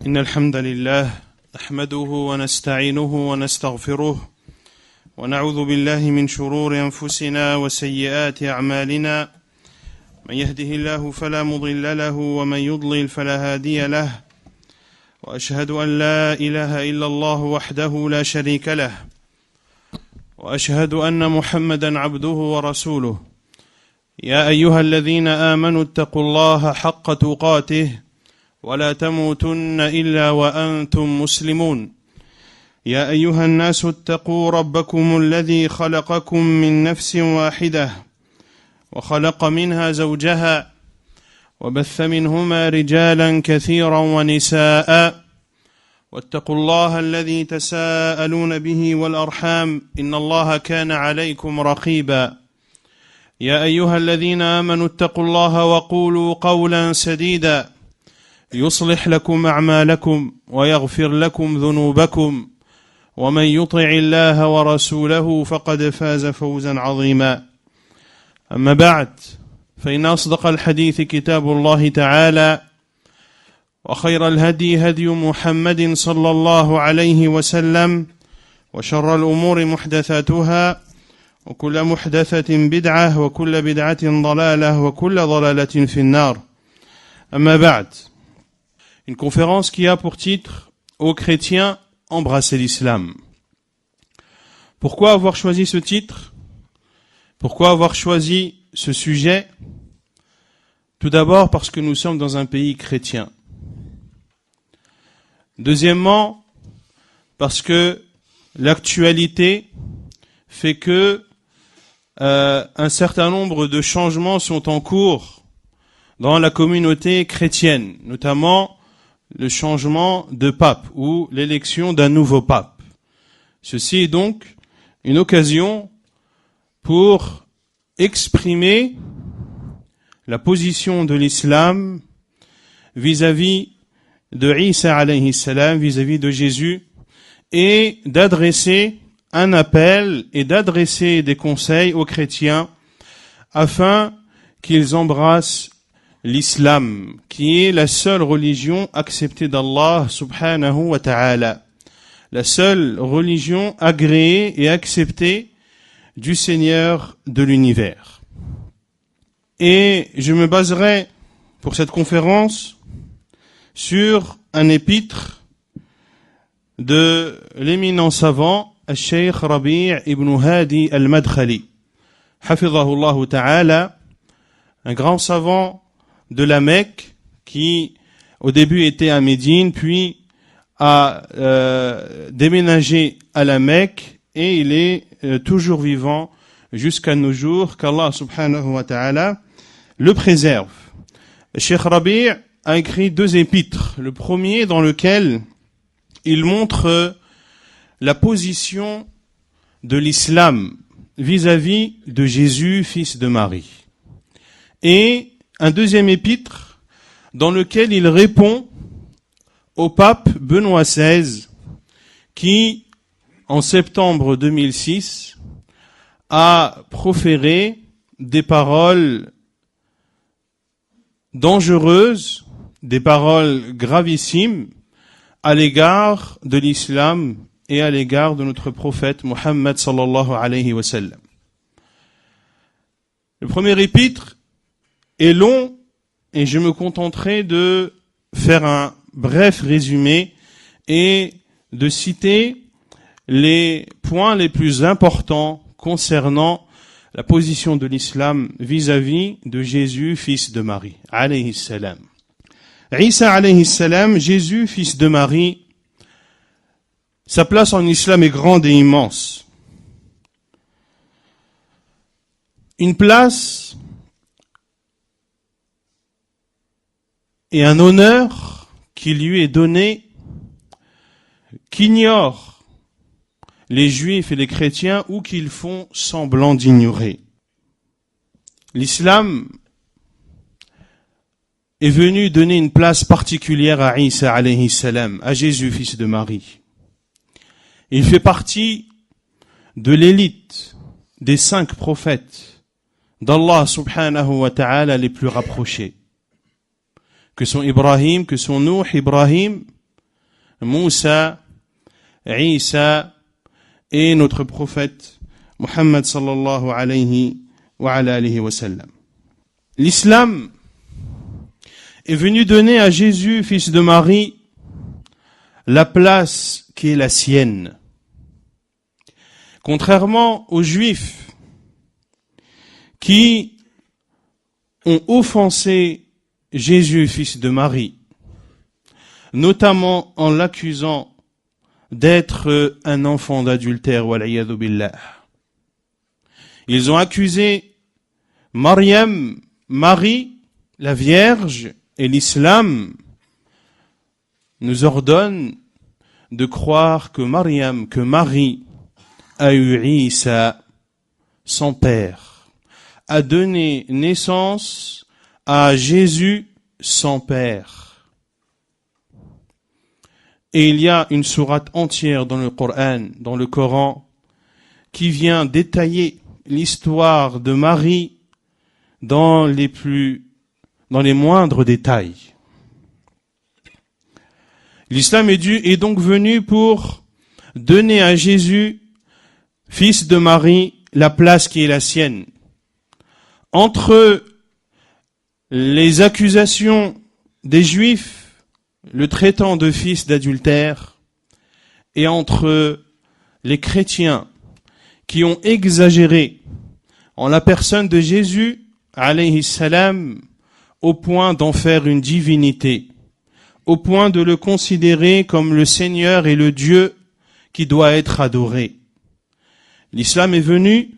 إن الحمد لله نحمده ونستعينه ونستغفره ونعوذ بالله من شرور أنفسنا وسيئات أعمالنا من يهده الله فلا مضل له ومن يضلل فلا هادي له وأشهد أن لا إله إلا الله وحده لا شريك له وأشهد أن محمدا عبده ورسوله يا أيها الذين آمنوا اتقوا الله حق تقاته ولا تموتن إلا وأنتم مسلمون يا أيها الناس اتقوا ربكم الذي خلقكم من نفس واحدة وخلق منها زوجها وبث منهما رجالا كثيرا ونساء واتقوا الله الذي تساءلون به والأرحام إن الله كان عليكم رقيبا يا أيها الذين آمنوا اتقوا الله وقولوا قولا سديدا يصلح لكم أعمالكم ويغفر لكم ذنوبكم ومن يطع الله ورسوله فقد فاز فوزا عظيما أما بعد فإن أصدق الحديث كتاب الله تعالى وخير الهدي هدي محمد صلى الله عليه وسلم وشر الأمور محدثاتها وكل محدثة بدعة وكل بدعة ضلالة وكل ضلالة في النار أما بعد. Une conférence qui a pour titre « Aux chrétiens, embrassez l'islam ». Pourquoi avoir choisi ce titre ? Pourquoi avoir choisi ce sujet ? Tout d'abord parce que nous sommes dans un pays chrétien. Deuxièmement, parce que l'actualité fait que un certain nombre de changements sont en cours dans la communauté chrétienne, notamment le changement de pape ou l'élection d'un nouveau pape. Ceci est donc une occasion pour exprimer la position de l'islam vis-à-vis de Isa alayhi salam, vis-à-vis de Jésus, et d'adresser un appel et d'adresser des conseils aux chrétiens afin qu'ils embrassent l'islam, qui est la seule religion acceptée d'Allah subhanahu wa ta'ala, la seule religion agréée et acceptée du Seigneur de l'univers. Et je me baserai pour cette conférence sur un épître de l'éminent savant Al-Sheikh Rabi' ibn Hadi al-Madkhali, hafidhahullah ta'ala, un grand savant de la Mecque qui au début était à Médine puis a déménagé à la Mecque et il est toujours vivant jusqu'à nos jours, qu'Allah subhanahu wa ta'ala le préserve. Cheikh Rabi' a écrit 2 épîtres. Le premier dans lequel il montre la position de l'islam vis-à-vis de Jésus, fils de Marie. Et un deuxième épître dans lequel il répond au pape Benoît XVI qui, en septembre 2006, a proféré des paroles dangereuses, des paroles gravissimes à l'égard de l'islam et à l'égard de notre prophète Muhammad sallallahu alayhi wa sallam. Le premier épître est long et je me contenterai de faire un bref résumé et de citer les points les plus importants concernant la position de l'islam vis-à-vis de Jésus, fils de Marie, alayhi salam. Isa alayhi salam, Jésus, fils de Marie, sa place en islam est grande et immense. Une place et un honneur qui lui est donné, qu'ignorent les juifs et les chrétiens ou qu'ils font semblant d'ignorer. L'islam est venu donner une place particulière à Isa alayhi salam, à Jésus, fils de Marie. Il fait partie de l'élite des 5 prophètes d'Allah subhanahu wa ta'ala les plus rapprochés, que sont Ibrahim, que sont Nuh, Ibrahim, Moussa, Isa et notre prophète Muhammad sallallahu alayhi wa alayhi wa sallam. L'islam est venu donner à Jésus, fils de Marie, la place qui est la sienne. Contrairement aux Juifs qui ont offensé Jésus, fils de Marie, notamment en l'accusant d'être un enfant d'adultère, wal'iyadhu billah. Ils ont accusé Maryam, Marie, la Vierge, et l'islam nous ordonne de croire que Maryam, que Marie, a eu Isa, son père, a donné naissance à Jésus, son père. Et il y a une sourate entière dans le Coran, qui vient détailler l'histoire de Marie dans les moindres détails. L'islam est donc venu pour donner à Jésus, fils de Marie, la place qui est la sienne. Entre les accusations des Juifs, le traitant de fils d'adultère, et entre les chrétiens qui ont exagéré en la personne de Jésus, alayhi salam, au point d'en faire une divinité, au point de le considérer comme le Seigneur et le Dieu qui doit être adoré. L'islam est venu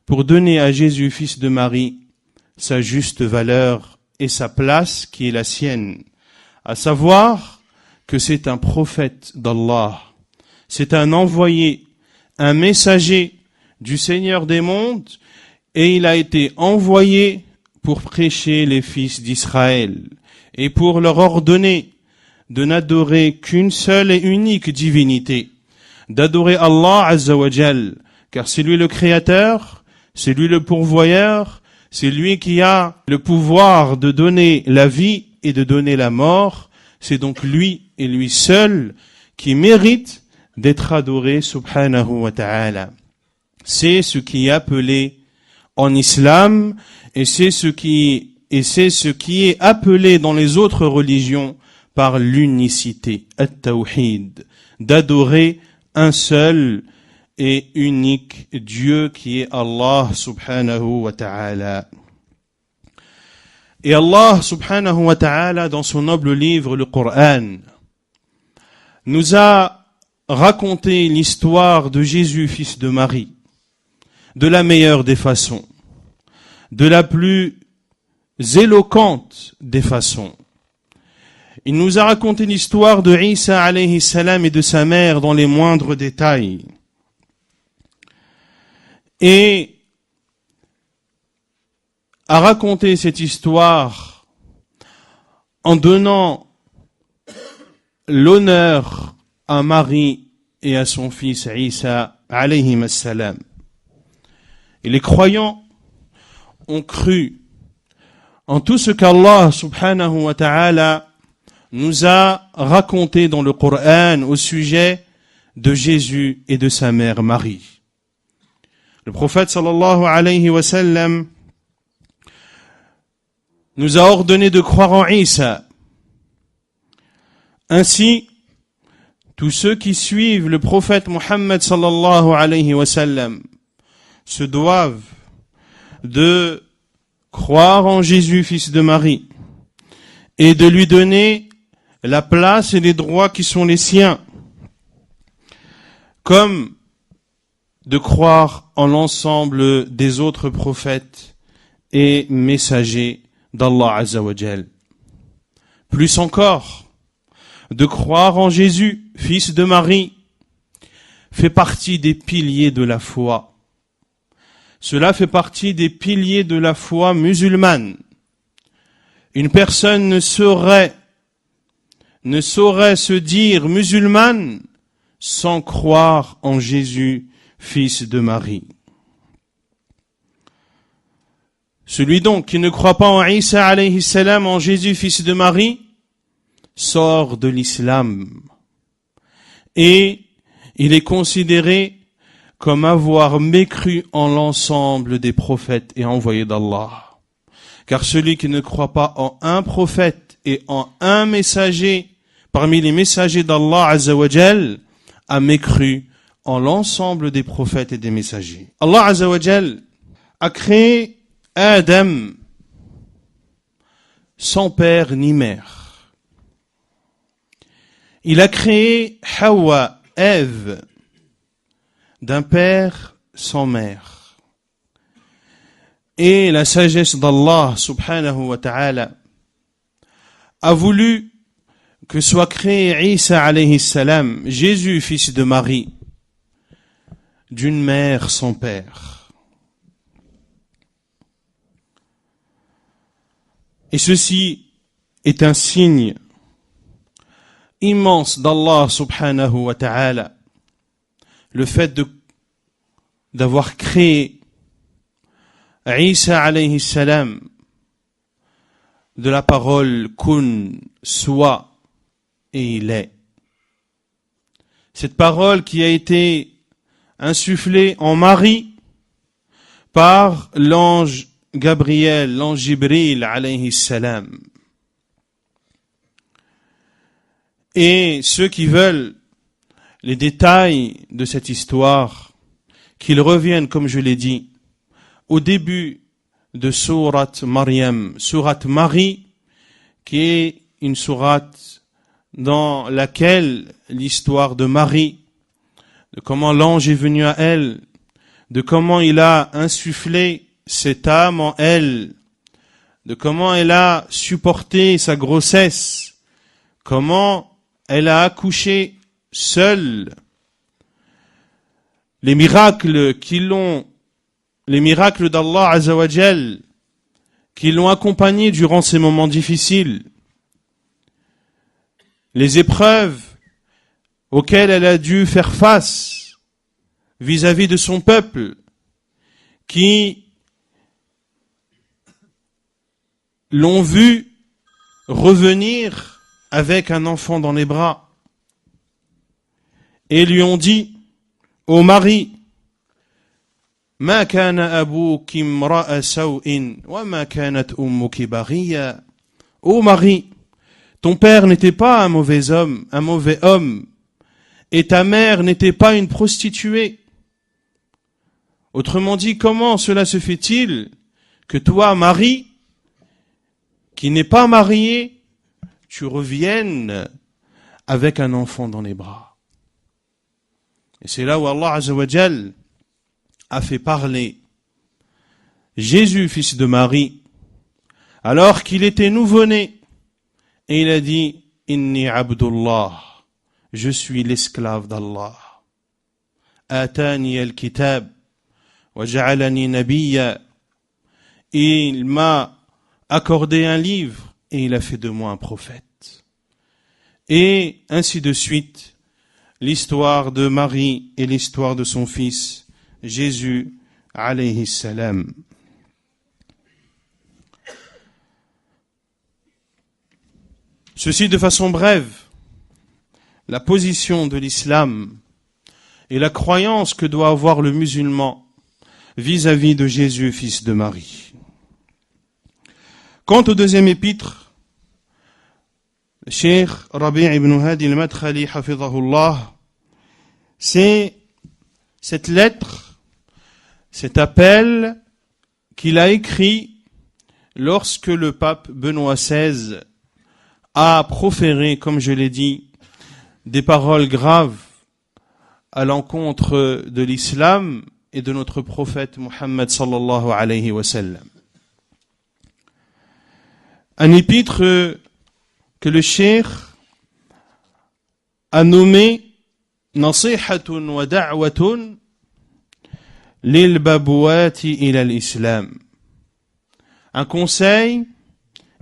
pour donner à Jésus, fils de Marie, sa juste valeur et sa place qui est la sienne, à savoir que c'est un prophète d'Allah, c'est un envoyé, un messager du Seigneur des mondes, et il a été envoyé pour prêcher les fils d'Israël et pour leur ordonner de n'adorer qu'une seule et unique divinité, d'adorer Allah Azza wa Jal, car c'est lui le créateur, c'est lui le pourvoyeur, c'est lui qui a le pouvoir de donner la vie et de donner la mort. C'est donc lui et lui seul qui mérite d'être adoré subhanahu wa ta'ala. C'est ce qui est appelé en islam et c'est ce qui est appelé dans les autres religions par l'unicité, at-tawhid, d'adorer un seul et unique Dieu qui est Allah subhanahu wa ta'ala. Et Allah subhanahu wa ta'ala, dans son noble livre, le Coran, nous a raconté l'histoire de Jésus, fils de Marie, de la meilleure des façons, de la plus éloquente des façons. Il nous a raconté l'histoire de Isa alayhi salam et de sa mère dans les moindres détails. Et a raconté cette histoire en donnant l'honneur à Marie et à son fils Isa alayhi salam. Et les croyants ont cru en tout ce qu'Allah subhanahu wa ta'ala nous a raconté dans le Coran au sujet de Jésus et de sa mère Marie. Le prophète sallallahu alayhi wa sallam nous a ordonné de croire en Isa. Ainsi, tous ceux qui suivent le prophète Muhammad sallallahu alayhi wa sallam se doivent de croire en Jésus, fils de Marie, et de lui donner la place et les droits qui sont les siens, comme de croire en l'ensemble des autres prophètes et messagers d'Allah Azza wa Jal. Plus encore, de croire en Jésus, fils de Marie, fait partie des piliers de la foi. Cela fait partie des piliers de la foi musulmane. Une personne ne saurait se dire musulmane sans croire en Jésus, fils de Marie. Celui donc qui ne croit pas en Isa alayhi salam, en Jésus, fils de Marie, sort de l'islam. et il est considéré comme avoir mécru en l'ensemble des prophètes et envoyés d'Allah. Car celui qui ne croit pas en un prophète et en un messager parmi les messagers d'Allah Azza wa Jal a mécru en l'ensemble des prophètes et des messagers. Allah Azza wa Jal a créé Adam sans père ni mère. Il a créé Hawa, Ève, d'un père sans mère. Et la sagesse d'Allah subhanahu wa ta'ala a voulu que soit créé Isa alayhi salam, Jésus, fils de Marie, d'une mère sans père. Et ceci est un signe immense d'Allah subhanahu wa ta'ala, le fait d'avoir créé Isa alayhi salam de la parole kun, soit, et il est. Cette parole qui a été insufflée en Marie par l'ange Gabriel, l'ange Jibril alayhi salam. Et ceux qui veulent les détails de cette histoire, qu'ils reviennent, comme je l'ai dit, au début de sourate Maryam, sourate Marie, qui est une sourate dans laquelle l'histoire de Marie, de comment l'ange est venu à elle, de comment il a insufflé cette âme en elle, de comment elle a supporté sa grossesse, comment elle a accouché seule, les miracles d'Allah Azza wa Jal qui l'ont accompagnée durant ces moments difficiles, les épreuves auxquelles elle a dû faire face vis-à-vis de son peuple, qui l'ont vu revenir avec un enfant dans les bras et lui ont dit: ô Marie, ma kana abuki imra'a saw'in wa ma kanat ummuki baghiya. Ô Marie, ton père n'était pas un mauvais homme, et ta mère n'était pas une prostituée. Autrement dit, comment cela se fait-il que toi, Marie, qui n'est pas mariée, tu reviennes avec un enfant dans les bras? Et c'est là où Allah Azza wa Jal a fait parler Jésus, fils de Marie, alors qu'il était nouveau-né, et il a dit: Inni Abdullah, je suis l'esclave d'Allah. Atani al-kitab wa ja'alani nabiyya, il m'a accordé un livre et il a fait de moi un prophète. Et ainsi de suite, l'histoire de Marie et l'histoire de son fils Jésus alayhi salam. Ceci de façon brève, la position de l'islam et la croyance que doit avoir le musulman vis-à-vis de Jésus, fils de Marie. Quant au deuxième épître, le Cheikh Rabi' ibn Hadi al-Madkhali, hafidhahullah, c'est cette lettre, cet appel qu'il a écrit lorsque le pape Benoît XVI a proféré, comme je l'ai dit, des paroles graves à l'encontre de l'islam et de notre prophète Muhammad sallallahu alayhi wa sallam. Un épître que le cheikh a nommé Nasihatun wa da'watun lil babouati ila l'islam. Un conseil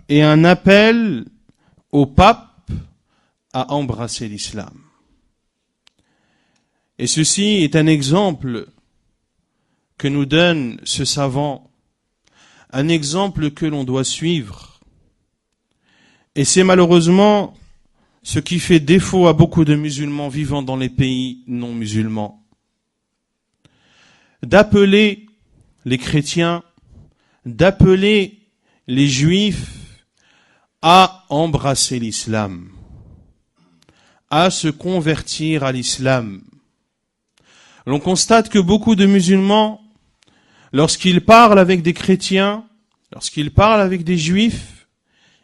et un appel au pape à embrasser l'islam. Et ceci est un exemple que nous donne ce savant, un exemple que l'on doit suivre. Et c'est malheureusement ce qui fait défaut à beaucoup de musulmans vivant dans les pays non musulmans. D'appeler les chrétiens, d'appeler les juifs à embrasser l'islam, à se convertir à l'islam. L'on constate que beaucoup de musulmans, lorsqu'ils parlent avec des chrétiens, lorsqu'ils parlent avec des juifs,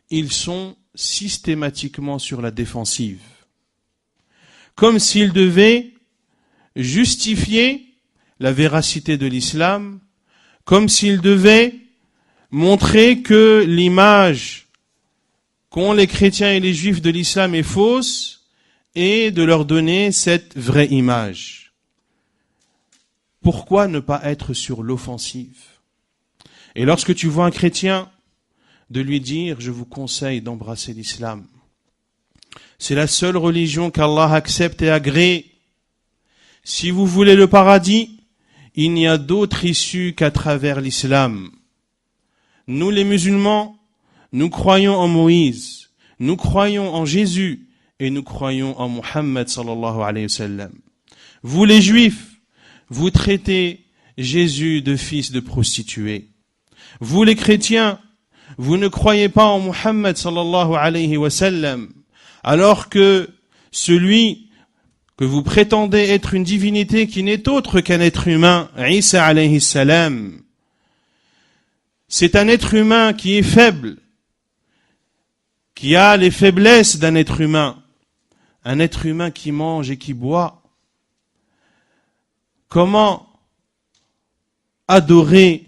ils sont systématiquement sur la défensive. Comme s'ils devaient justifier la véracité de l'islam, comme s'ils devaient montrer que l'image qu'ont les chrétiens et les juifs de l'islam est fausse et de leur donner cette vraie image. Pourquoi ne pas être sur l'offensive? Et lorsque tu vois un chrétien, de lui dire, je vous conseille d'embrasser l'islam. C'est la seule religion qu'Allah accepte et agrée. Si vous voulez le paradis, il n'y a d'autre issue qu'à travers l'islam. Nous les musulmans, nous croyons en Moïse, nous croyons en Jésus et nous croyons en Muhammad sallallahu alayhi wa sallam. Vous les juifs, vous traitez Jésus de fils de prostituée. Vous les chrétiens, vous ne croyez pas en Muhammad sallallahu alayhi wa sallam, alors que celui que vous prétendez être une divinité qui n'est autre qu'un être humain, Isa alayhi salam, c'est un être humain qui est faible, qui a les faiblesses d'un être humain, un être humain qui mange et qui boit. Comment adorer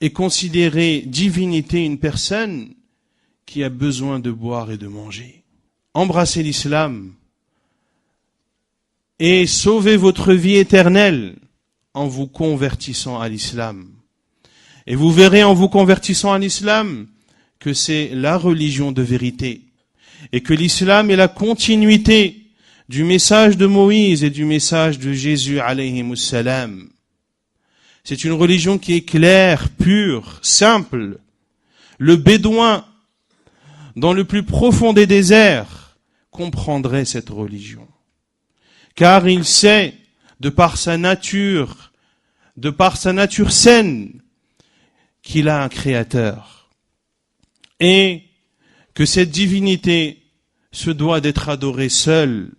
et considérer divinité une personne qui a besoin de boire et de manger? Embrassez l'islam et sauvez votre vie éternelle en vous convertissant à l'islam. Et vous verrez en vous convertissant à l'islam que c'est la religion de vérité et que l'islam est la continuité du message de Moïse et du message de Jésus alayhi salam. C'est une religion qui est claire, pure, simple. Le bédouin, dans le plus profond des déserts, comprendrait cette religion. Car il sait, de par sa nature saine, qu'il a un créateur. Et que cette divinité se doit d'être adorée seule.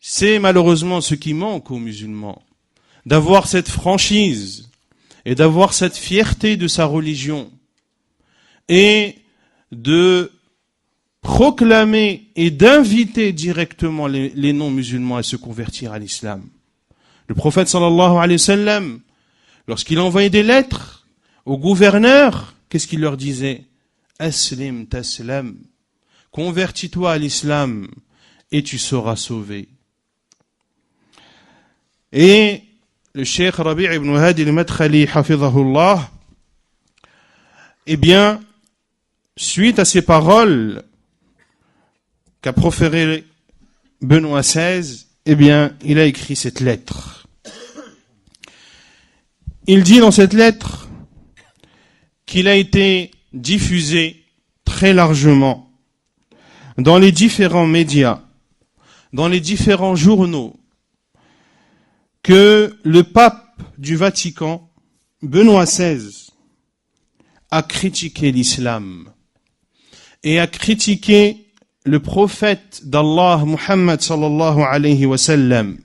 C'est malheureusement ce qui manque aux musulmans, d'avoir cette franchise et d'avoir cette fierté de sa religion et de proclamer et d'inviter directement les non-musulmans à se convertir à l'islam. Le prophète sallallahu alayhi wa sallam, lorsqu'il envoyait des lettres aux gouverneurs, qu'est-ce qu'il leur disait? Aslim taslam, convertis-toi à l'islam et tu seras sauvé. Et le cheikh Rabi' ibn Hadi al-Madkhali hafidhahullah, eh bien, suite à ces paroles qu'a proférées Benoît XVI, eh bien, il a écrit cette lettre. Il dit dans cette lettre qu'il a été diffusé très largement dans les différents médias, dans les différents journaux, que le pape du Vatican, Benoît XVI, a critiqué l'islam et a critiqué le prophète d'Allah, Muhammad sallallahu alayhi wa sallam,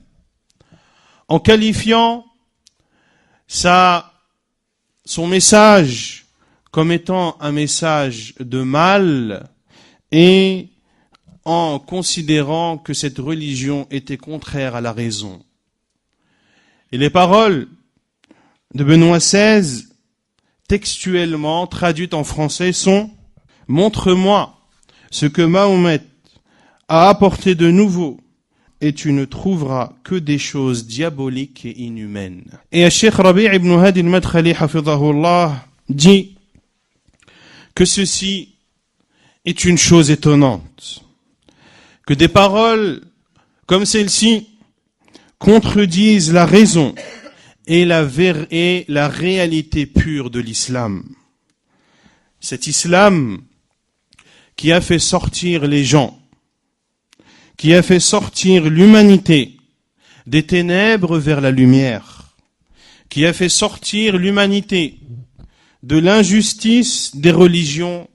en qualifiant son message comme étant un message de mal et en considérant que cette religion était contraire à la raison. Et les paroles de Benoît XVI, textuellement traduites en français, sont « Montre-moi ce que Mahomet a apporté de nouveau, et tu ne trouveras que des choses diaboliques et inhumaines. » Et Cheikh Rabi' ibn Hadi al-Madkhali hafidhahullah dit que ceci est une chose étonnante, que des paroles comme celle-ci contredisent la raison et la réalité pure de l'islam. Cet islam qui a fait sortir les gens, qui a fait sortir l'humanité des ténèbres vers la lumière, qui a fait sortir l'humanité de l'injustice des religions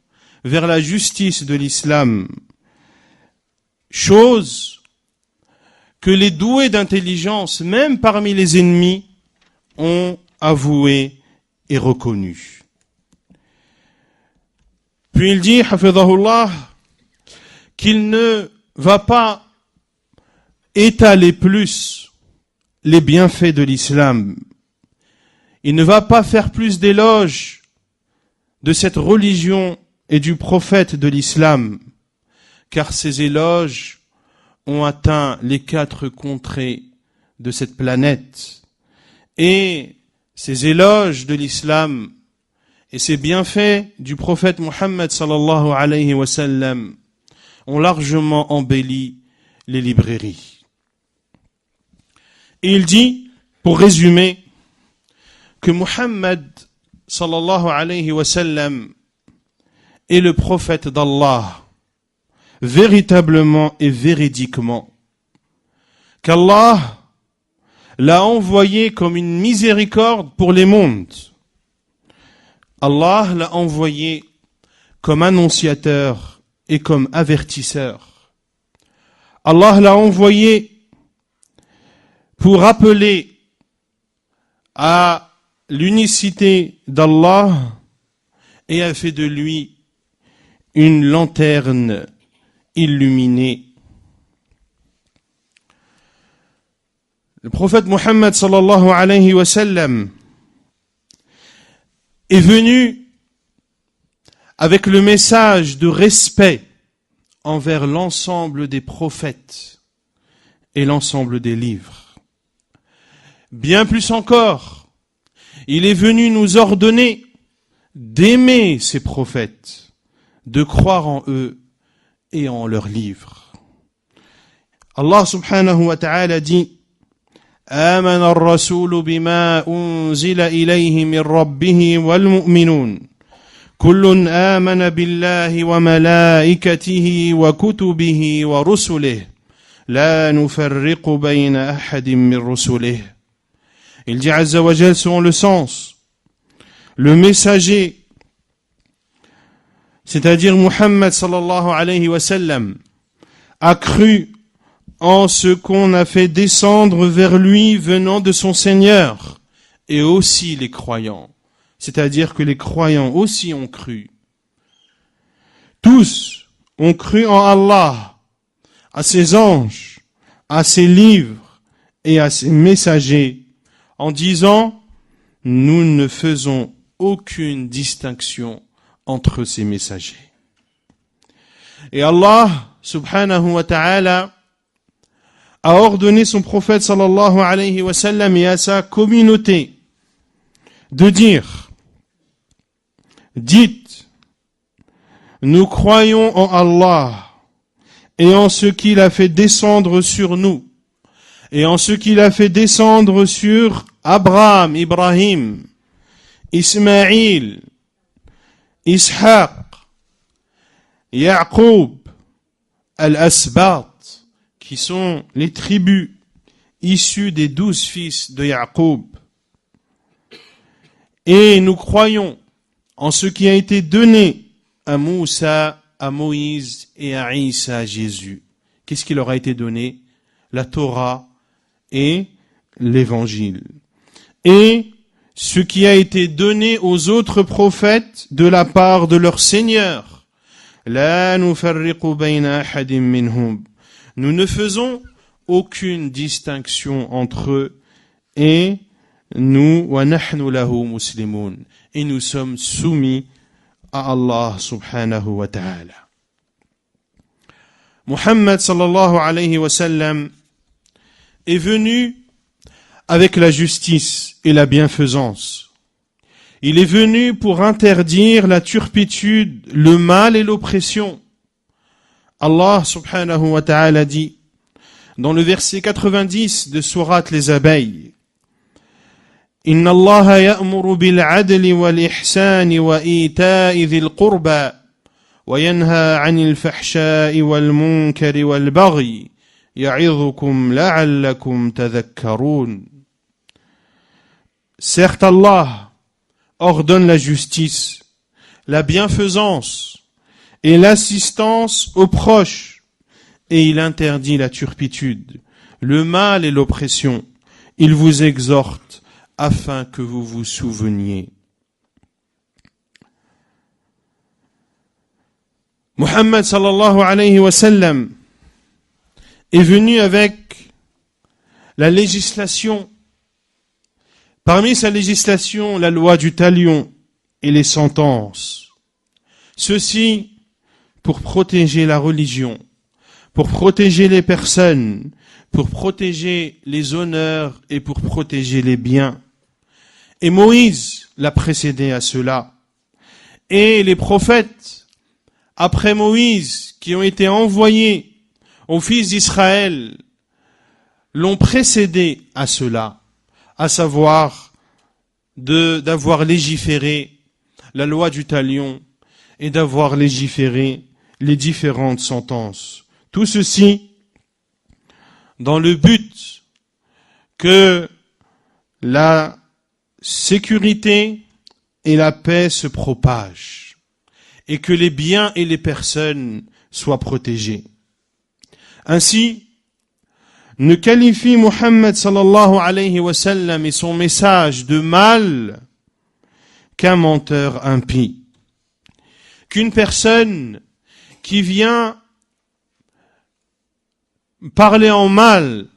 vers la justice de l'islam. Chose que les doués d'intelligence, même parmi les ennemis, ont avoué et reconnu. Puis il dit, hafidhahullah, qu'il ne va pas étaler plus les bienfaits de l'islam. Il ne va pas faire plus d'éloges de cette religion et du prophète de l'islam, car ces éloges ont atteint les 4 contrées de cette planète. Et ces éloges de l'islam et ces bienfaits du prophète Muhammad sallallahu alayhi wa sallam ont largement embelli les librairies. Et il dit, pour résumer, que Muhammad sallallahu alayhi wa sallam est le prophète d'Allah, véritablement et véridiquement, qu'Allah l'a envoyé comme une miséricorde pour les mondes. Allah l'a envoyé comme annonciateur et comme avertisseur. Allah l'a envoyé pour appeler à l'unicité d'Allah et a fait de lui une lanterne illuminée. Le prophète Muhammad sallallahu alayhi wa sallam est venu avec le message de respect envers l'ensemble des prophètes et l'ensemble des livres. Bien plus encore, il est venu nous ordonner d'aimer ces prophètes, de croire en eux et en leurs livres. Allah subhanahu wa ta'ala dit: آمن الرسول بما أنزل إليه من ربه والمؤمنون كل آمن بالله وملائكته وكتبه ورسله لا نفرق بين أحد من رسله. Il dit Azza wa Jal selon le sens, le messager, c'est-à-dire Muhammad sallallahu alayhi wa sallam, a cru en ce qu'on a fait descendre vers lui venant de son Seigneur, et aussi les croyants. C'est-à-dire que les croyants aussi ont cru. Tous ont cru en Allah, à ses anges, à ses livres et à ses messagers, en disant: nous ne faisons aucune distinction entre ces messagers. Et Allah, subhanahu wa ta'ala, a ordonné son prophète sallallahu alayhi wa sallam et à sa communauté de dire: dites, nous croyons en Allah et en ce qu'il a fait descendre sur nous et en ce qu'il a fait descendre sur Abraham, Ibrahim, Ismaïl, Ishaq, Yaqub, Al-Asbat, qui sont les tribus issues des 12 fils de Yaqub. Et nous croyons en ce qui a été donné à Moussa, à Moïse et à Isa, à Jésus. Qu'est-ce qui leur a été donné? La Torah et l'Évangile. Et ce qui a été donné aux autres prophètes de la part de leur Seigneur. La nufarriqu bayna ahadin minhum. Nous ne faisons aucune distinction entre eux et nous, wa nahnu lahu muslimun, et nous sommes soumis à Allah subhanahu wa ta'ala. Muhammad sallallahu alayhi wa sallam est venu avec la justice et la bienfaisance. Il est venu pour interdire la turpitude, le mal et l'oppression. Allah subhanahu wa ta'ala dit dans le verset 90 de sourate Les Abeilles: Inna Allah ya'muru bil 'adli wal ihsani wa ita'i dhil qurba وينهى عن الفحشاء والمنكر والبغي يعظكم لعلكم تذكرون. Certes, Allah ordonne la justice, la bienfaisance et l'assistance aux proches, et il interdit la turpitude, le mal et l'oppression. Il vous exhorte afin que vous vous souveniez. Muhammad sallallahu alayhi wa sallam est venu avec la législation. Parmi sa législation, la loi du talion et les sentences. Ceci pour protéger la religion, pour protéger les personnes, pour protéger les honneurs et pour protéger les biens. Et Moïse l'a précédé à cela. Et les prophètes, après Moïse, qui ont été envoyés aux fils d'Israël, l'ont précédé à cela. À savoir d'avoir légiféré la loi du talion et d'avoir légiféré les différentes sentences. Tout ceci dans le but que la sécurité et la paix se propagent et que les biens et les personnes soient protégés. Ainsi, ne qualifie Muhammad sallallahu alayhi wa sallam et son message de mal qu'un menteur impie. Qu'une personne qui vient parler en mal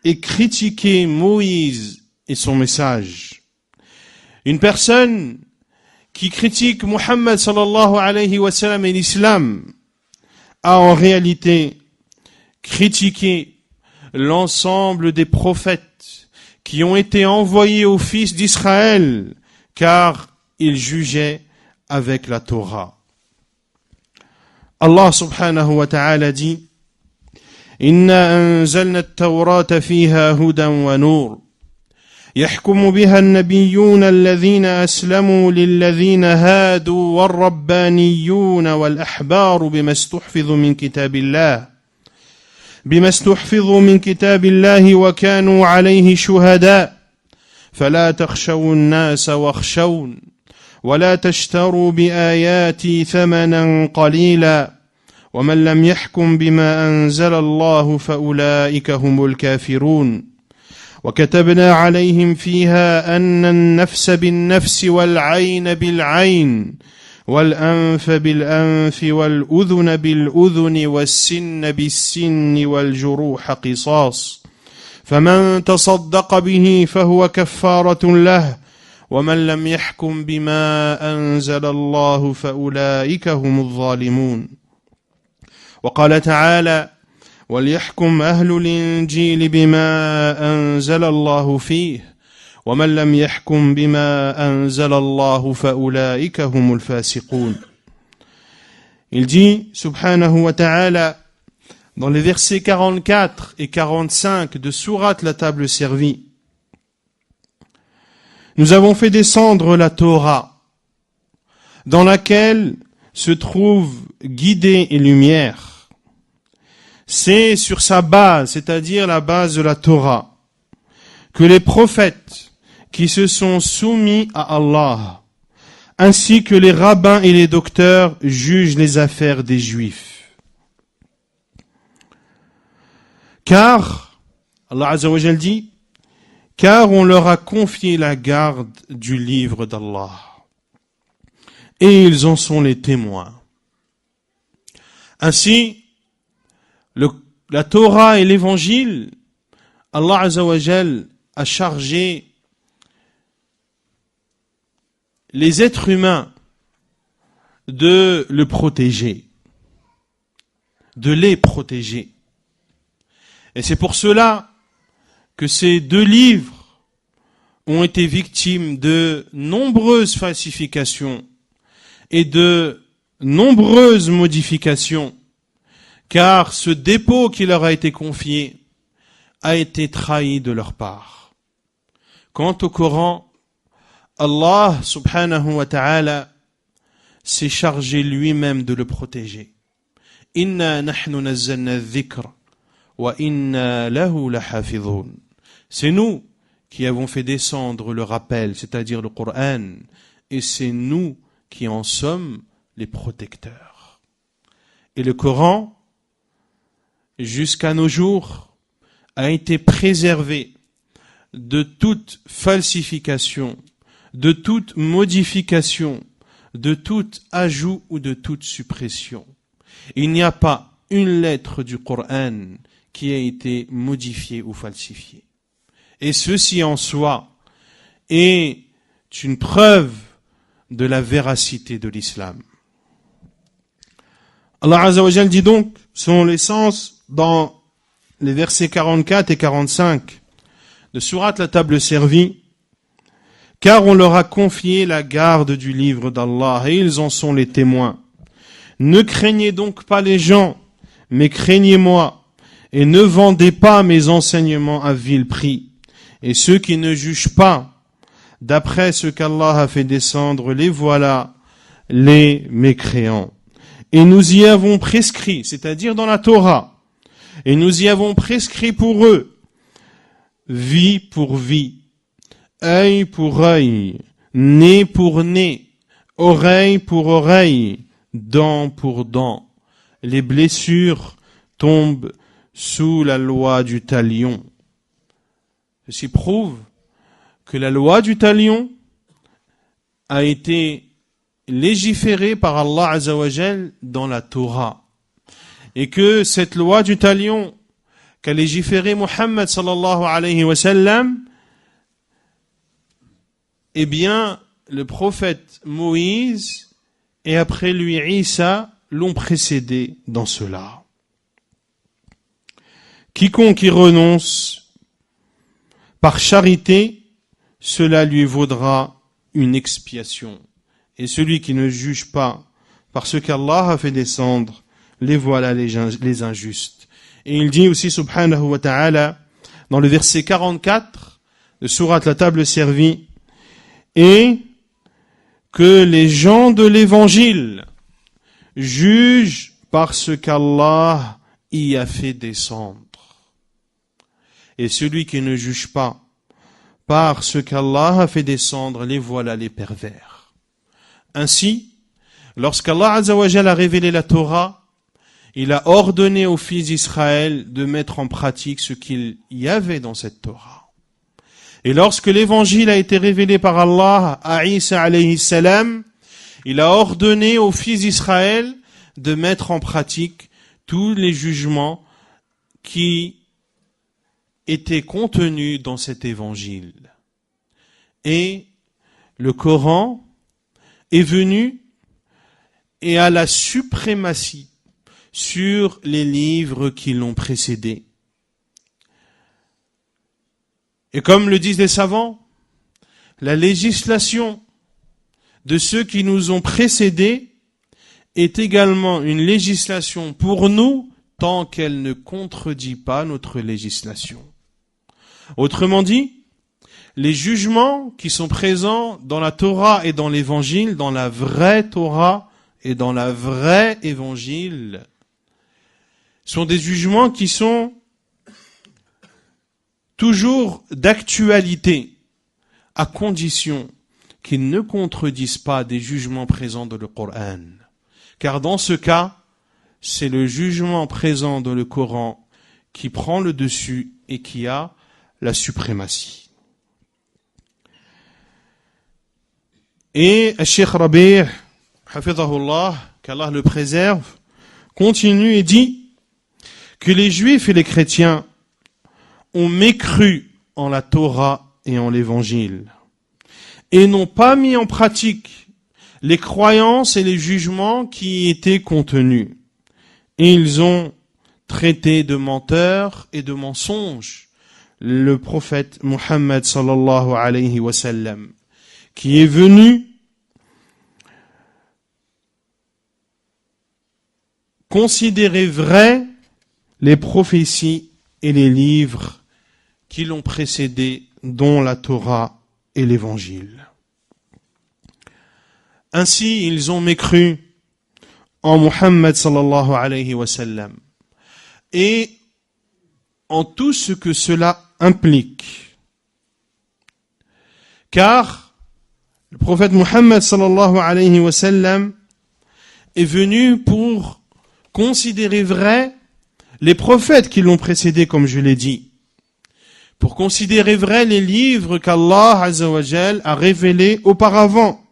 et critiquer Moïse et son message. Une personne qui critique Muhammad sallallahu alayhi wa sallam et l'islam a en réalité critiqué l'ensemble des prophètes qui ont été envoyés aux fils d'Israël, car ils jugeaient avec la Torah. Allah subhanahu wa ta'ala dit: Inna anzalna at-Tawrata fiha hudan wa nur يحكم بها النبيون الذين أسلموا للذين هادوا والربانيون والأحبار بما استحفظوا من كتاب الله وكانوا عليه شهداء فلا تخشوا الناس واخشون ولا تشتروا بآياتي ثمنا قليلا ومن لم يحكم بما أنزل الله فأولئك هم الكافرون وكتبنا عليهم فيها أن النفس بالنفس والعين بالعين والأنف بالأنف والأذن بالأذن والسن بالسن والجروح قصاص فمن تصدق به فهو كفارة له ومن لم يحكم بما أنزل الله فأولئك هم الظالمون وقال تعالى وليحكم أهل الإنجيل بما أنزل الله فيه ومن لم يحكم بما أنزل الله فأولئك هم الفاسقون. Il dit, subhanahu wa ta'ala, dans les versets 44 et 45 de sourate la table servie, nous avons fait descendre la Torah, dans laquelle se trouve guidée et lumière. C'est sur sa base, c'est-à-dire la base de la Torah, que les prophètes qui se sont soumis à Allah, ainsi que les rabbins et les docteurs jugent les affaires des Juifs. Car, Allah Azza wa Jal dit, car on leur a confié la garde du livre d'Allah, et ils en sont les témoins. Ainsi, la Torah et l'Évangile, Allah Azza wa Jal a chargé les êtres humains de le protéger, de les protéger. Et c'est pour cela que ces deux livres ont été victimes de nombreuses falsifications et de nombreuses modifications, car ce dépôt qui leur a été confié a été trahi de leur part. Quant au Coran, Allah subhanahu wa ta'ala s'est chargé lui-même de le protéger. Inna nahnu nazzalna adh-dhikra wa inna lahu lahafidhun. C'est nous qui avons fait descendre le rappel, c'est-à-dire le Coran, et c'est nous qui en sommes les protecteurs. Et le Coran, jusqu'à nos jours, a été préservé de toute falsification, de toute modification, de tout ajout ou de toute suppression. Il n'y a pas une lettre du Coran qui a été modifiée ou falsifiée. Et ceci en soi est une preuve de la véracité de l'islam. Allah Azza wa Jal dit donc, selon les sens, dans les versets 44 et 45 de Sourate la table servie, car on leur a confié la garde du livre d'Allah et ils en sont les témoins. Ne craignez donc pas les gens, mais craignez-moi, et ne vendez pas mes enseignements à vil prix. Et ceux qui ne jugent pas, d'après ce qu'Allah a fait descendre, les voilà, les mécréants. Et nous y avons prescrit, c'est-à-dire dans la Torah, et nous y avons prescrit pour eux, vie pour vie, œil pour œil, nez pour nez, oreille pour oreille, dent pour dent. Les blessures tombent sous la loi du talion. Ceci prouve que la loi du talion a été légiférée par Allah Azza wa Jal dans la Torah. Et que cette loi du talion qu'a légiféré Muhammad sallallahu alayhi wa sallam, eh bien, le prophète Moïse et après lui Isa l'ont précédé dans cela. Quiconque y renonce par charité, cela lui vaudra une expiation. Et celui qui ne juge pas par ce qu'Allah a fait descendre, les voilà les injustes. Et il dit aussi, subhanahu wa ta'ala, dans le verset 44 de Sourate la table servie, et que les gens de l'évangile jugent par ce qu'Allah y a fait descendre. Et celui qui ne juge pas par ce qu'Allah a fait descendre, les voilà les pervers. Ainsi, lorsqu'Allah Azza wa Jal a révélé la Torah, il a ordonné aux fils d'Israël de mettre en pratique ce qu'il y avait dans cette Torah. Et lorsque l'évangile a été révélé par Allah à Isa alayhi salam, il a ordonné aux fils d'Israël de mettre en pratique tous les jugements qui étaient contenus dans cet évangile. Et le Coran est venu et a la suprématie sur les livres qui l'ont précédé. Et comme le disent les savants, la législation de ceux qui nous ont précédés est également une législation pour nous tant qu'elle ne contredit pas notre législation. Autrement dit, les jugements qui sont présents dans la Torah et dans l'Évangile, dans la vraie Torah et dans la vraie Évangile, sont des jugements qui sont toujours d'actualité, à condition qu'ils ne contredisent pas des jugements présents dans le Coran. Car dans ce cas, c'est le jugement présent dans le Coran qui prend le dessus et qui a la suprématie. Et Cheikh Rabi', hafidhahullah, qu'Allah le préserve, continue et dit que les Juifs et les chrétiens ont mécru en la Torah et en l'Évangile et n'ont pas mis en pratique les croyances et les jugements qui y étaient contenus. Et ils ont traité de menteurs et de mensonges le prophète Muhammad sallallahu alayhi wa sallam, qui est venu considérer vrai les prophéties et les livres qui l'ont précédé, dont la Torah et l'Évangile. Ainsi, ils ont mécru en Muhammad sallallahu alayhi wa sallam et en tout ce que cela implique. Car le prophète Muhammad sallallahu alayhi wa sallam est venu pour considérer vrai les prophètes qui l'ont précédé, comme je l'ai dit, pour considérer vrai les livres qu'Allah azza wa jal a révélés auparavant,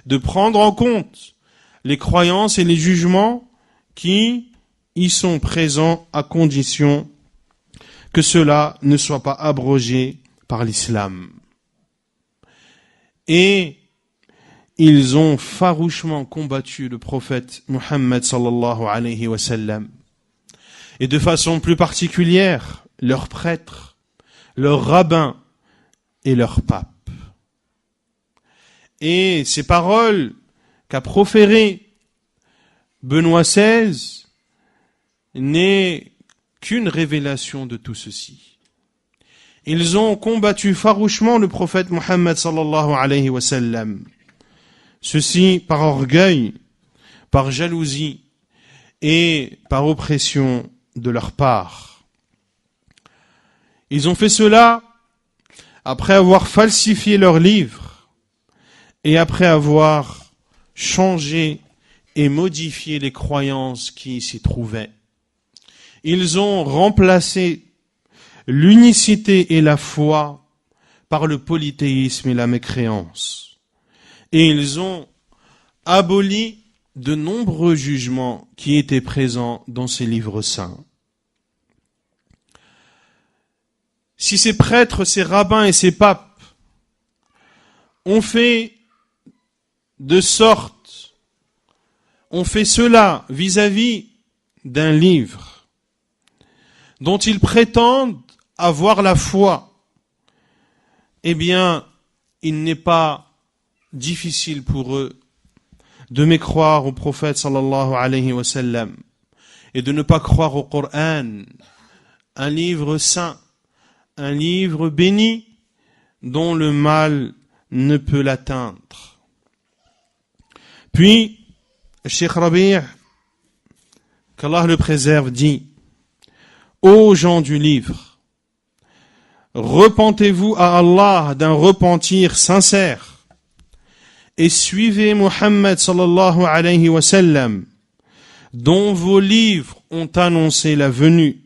de prendre en compte les croyances et les jugements qui y sont présents à condition que cela ne soit pas abrogé par l'islam. Et ils ont farouchement combattu le prophète Muhammad sallallahu alayhi wa sallam, et de façon plus particulière leurs prêtres, leurs rabbins et leurs papes. Et ces paroles qu'a proférées Benoît XVI n'est qu'une révélation de tout ceci. Ils ont combattu farouchement le prophète Muhammad sallallahu alayhi wa sallam. Ceci par orgueil, par jalousie et par oppression de leur part. Ils ont fait cela après avoir falsifié leurs livres et après avoir changé et modifié les croyances qui s'y trouvaient. Ils ont remplacé l'unicité et la foi par le polythéisme et la mécréance. Et ils ont aboli de nombreux jugements qui étaient présents dans ces livres saints. Si ces prêtres, ces rabbins et ces papes ont fait cela vis-à-vis d'un livre dont ils prétendent avoir la foi, eh bien, il n'est pas difficile pour eux de mécroire au prophète sallallahu alayhi wa sallam et de ne pas croire au Coran, un livre saint, un livre béni dont le mal ne peut l'atteindre. Puis, Cheikh Rabi', qu'Allah le préserve, dit: ô gens du livre, repentez-vous à Allah d'un repentir sincère et suivez Muhammad sallallahu alayhi wa sallam, dont vos livres ont annoncé la venue.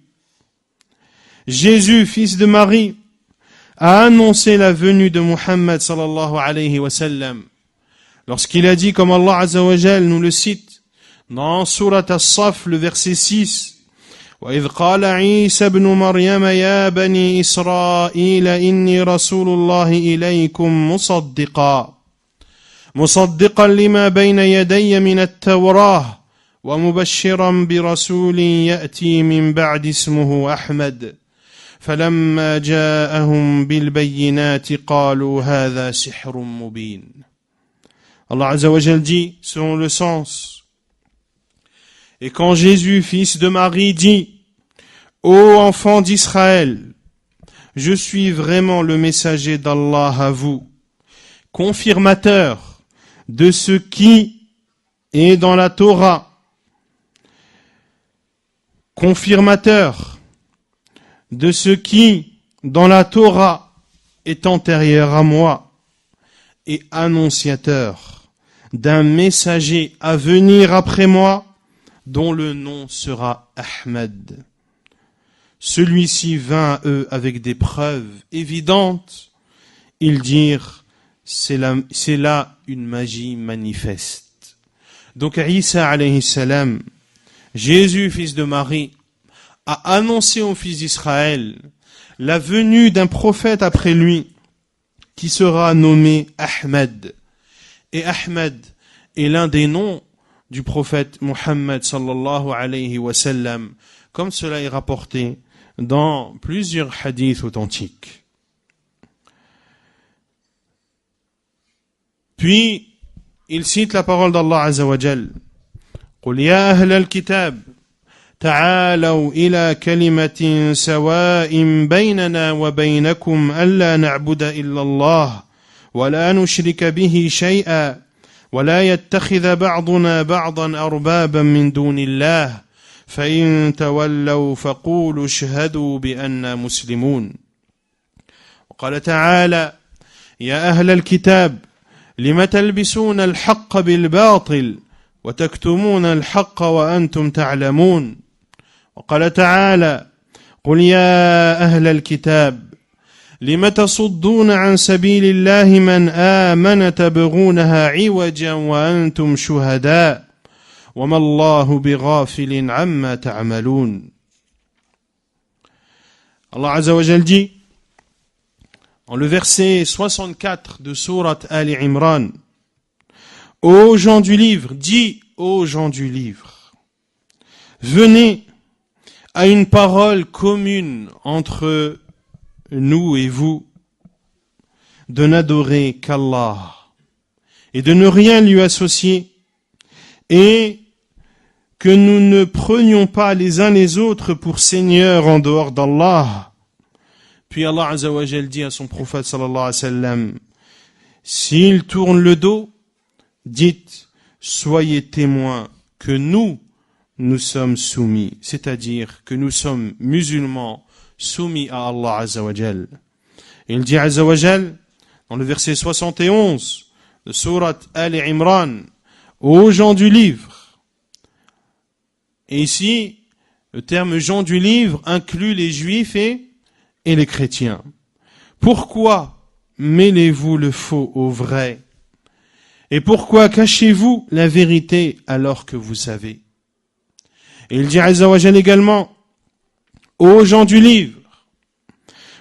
Jésus, fils de Marie, a annoncé la venue de Muhammad sallallahu alayhi wa sallam lorsqu'il a dit, comme Allah azza wa jal nous le cite dans Surat As-Saf, le verset 6, وإذ قال عيسى ابن مريم يا بني إسرائيل إني رسول الله إليكم مصدقا لما بين يدي من التوراة ومبشرا برسول يأتي من بعد اسمه أحمد فلما جاءهم بالبينات قالوا هذا سحر مبين. Allah Azza wa Jal dit, selon le sens: et quand Jésus, fils de Marie, dit: ô enfants d'Israël, je suis vraiment le messager d'Allah à vous, confirmateur de ce qui est dans la Torah, confirmateur de ce qui dans la Torah est antérieur à moi, et annonciateur d'un messager à venir après moi, dont le nom sera Ahmed. Celui-ci vint à eux avec des preuves évidentes. Ils dirent: c'est là une magie manifeste. Donc Isa alayhi salam, Jésus, fils de Marie, a annoncé aux fils d'Israël la venue d'un prophète après lui qui sera nommé Ahmed. Et Ahmed est l'un des noms du prophète Muhammad sallallahu alayhi wa sallam, comme cela est rapporté dans plusieurs hadiths authentiques. Puis, il cite la parole d'Allah Azza wa Jal: قُلْ يَا أَهْلَ الْكِتَابِ تعالوا إلى كلمة سواء بيننا وبينكم ألا نعبد إلا الله ولا نشرك به شيئا ولا يتخذ بعضنا بعضا أربابا من دون الله فإن تولوا فقولوا اشهدوا بأننا مسلمون. وقال تعالى: يا أهل الكتاب لم تلبسون الحق بالباطل وتكتمون الحق وأنتم تعلمون. وقال تعالى: قل يا أهل الكتاب لم تصدون عن سبيل الله من آمن تبغونها عوجا وأنتم شهداء وما الله بغافل عما تعملون. Allah Azza wa Jal dit, en le verset 64 de sourate Ali Imran: Ô gens du livre, dis ô gens du livre, venez à une parole commune entre nous et vous, de n'adorer qu'Allah et de ne rien lui associer, et que nous ne prenions pas les uns les autres pour seigneurs en dehors d'Allah. Puis Allah Azza wa Jal dit à son prophète sallallahu alayhi wa sallam: s'il tourne le dos, dites, soyez témoins que nous sommes soumis, c'est-à-dire que nous sommes musulmans soumis à Allah Azza wa Jal. Il dit Azza wa Jal dans le verset 71 de sourate Ali Imran: aux gens du livre. Et ici, le terme gens du livre inclut les juifs et les chrétiens. Pourquoi mêlez-vous le faux au vrai? Et pourquoi cachez-vous la vérité alors que vous savez? Et il dit Azza wa Jal également: ô gens du livre,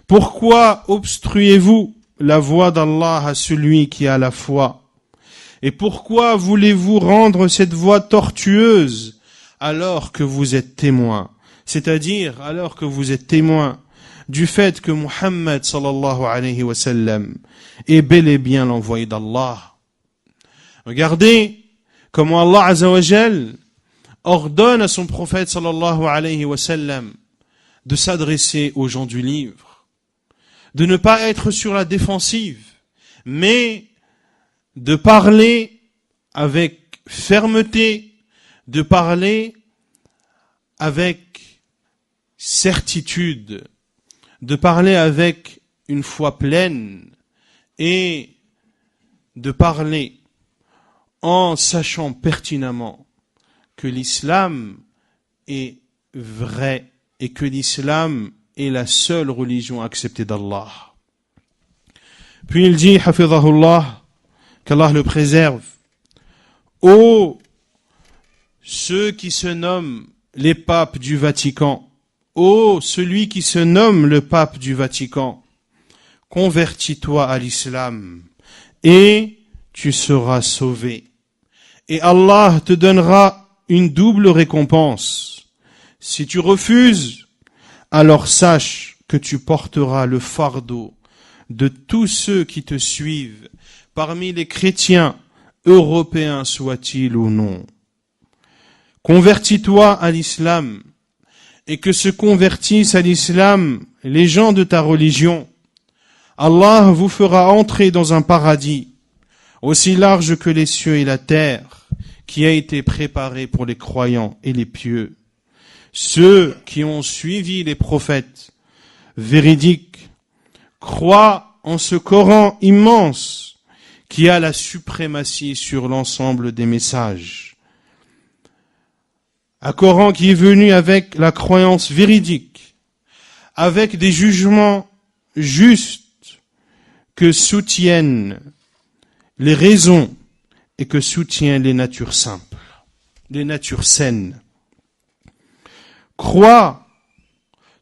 pourquoi obstruez-vous la voie d'Allah à celui qui a la foi? Et pourquoi voulez-vous rendre cette voie tortueuse alors que vous êtes témoins? C'est-à-dire alors que vous êtes témoins du fait que Muhammad sallallahu alayhi wa sallam est bel et bien l'envoyé d'Allah. Regardez comment Allah Azza wa Jal ordonne à son prophète sallallahu alayhi wa sallam de s'adresser aux gens du livre, de ne pas être sur la défensive, mais de parler avec fermeté, de parler avec certitude, de parler avec une foi pleine et de parler en sachant pertinemment que l'islam est vrai et que l'islam est la seule religion acceptée d'Allah. Puis il dit, hafidhahullah, qu'Allah le préserve: ô ceux qui se nomment les papes du Vatican, ô celui qui se nomme le pape du Vatican, convertis-toi à l'islam et tu seras sauvé. Et Allah te donnera une double récompense. Si tu refuses, alors sache que tu porteras le fardeau de tous ceux qui te suivent, parmi les chrétiens, européens soient-ils ou non. Convertis-toi à l'islam, et que se convertissent à l'islam les gens de ta religion. Allah vous fera entrer dans un paradis aussi large que les cieux et la terre, qui a été préparé pour les croyants et les pieux. Ceux qui ont suivi les prophètes véridiques croient en ce Coran immense qui a la suprématie sur l'ensemble des messages. Un Coran qui est venu avec la croyance véridique, avec des jugements justes que soutiennent les raisons et que soutiennent les natures simples, les natures saines. Crois,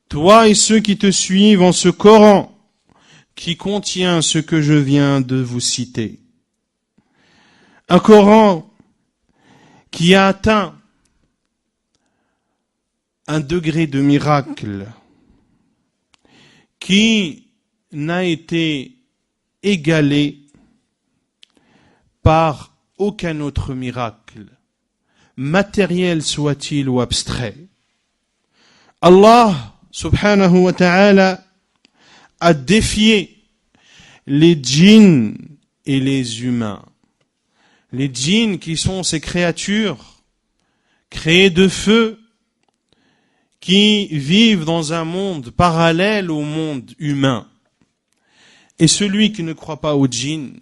toi et ceux qui te suivent, en ce Coran qui contient ce que je viens de vous citer. Un Coran qui a atteint un degré de miracle qui n'a été égalé par aucun autre miracle, matériel soit-il ou abstrait. Allah subhanahu wa ta'ala a défié les djinns et les humains, Les djinns qui sont ces créatures créées de feu, qui vivent dans un monde parallèle au monde humain. Et celui qui ne croit pas aux djinns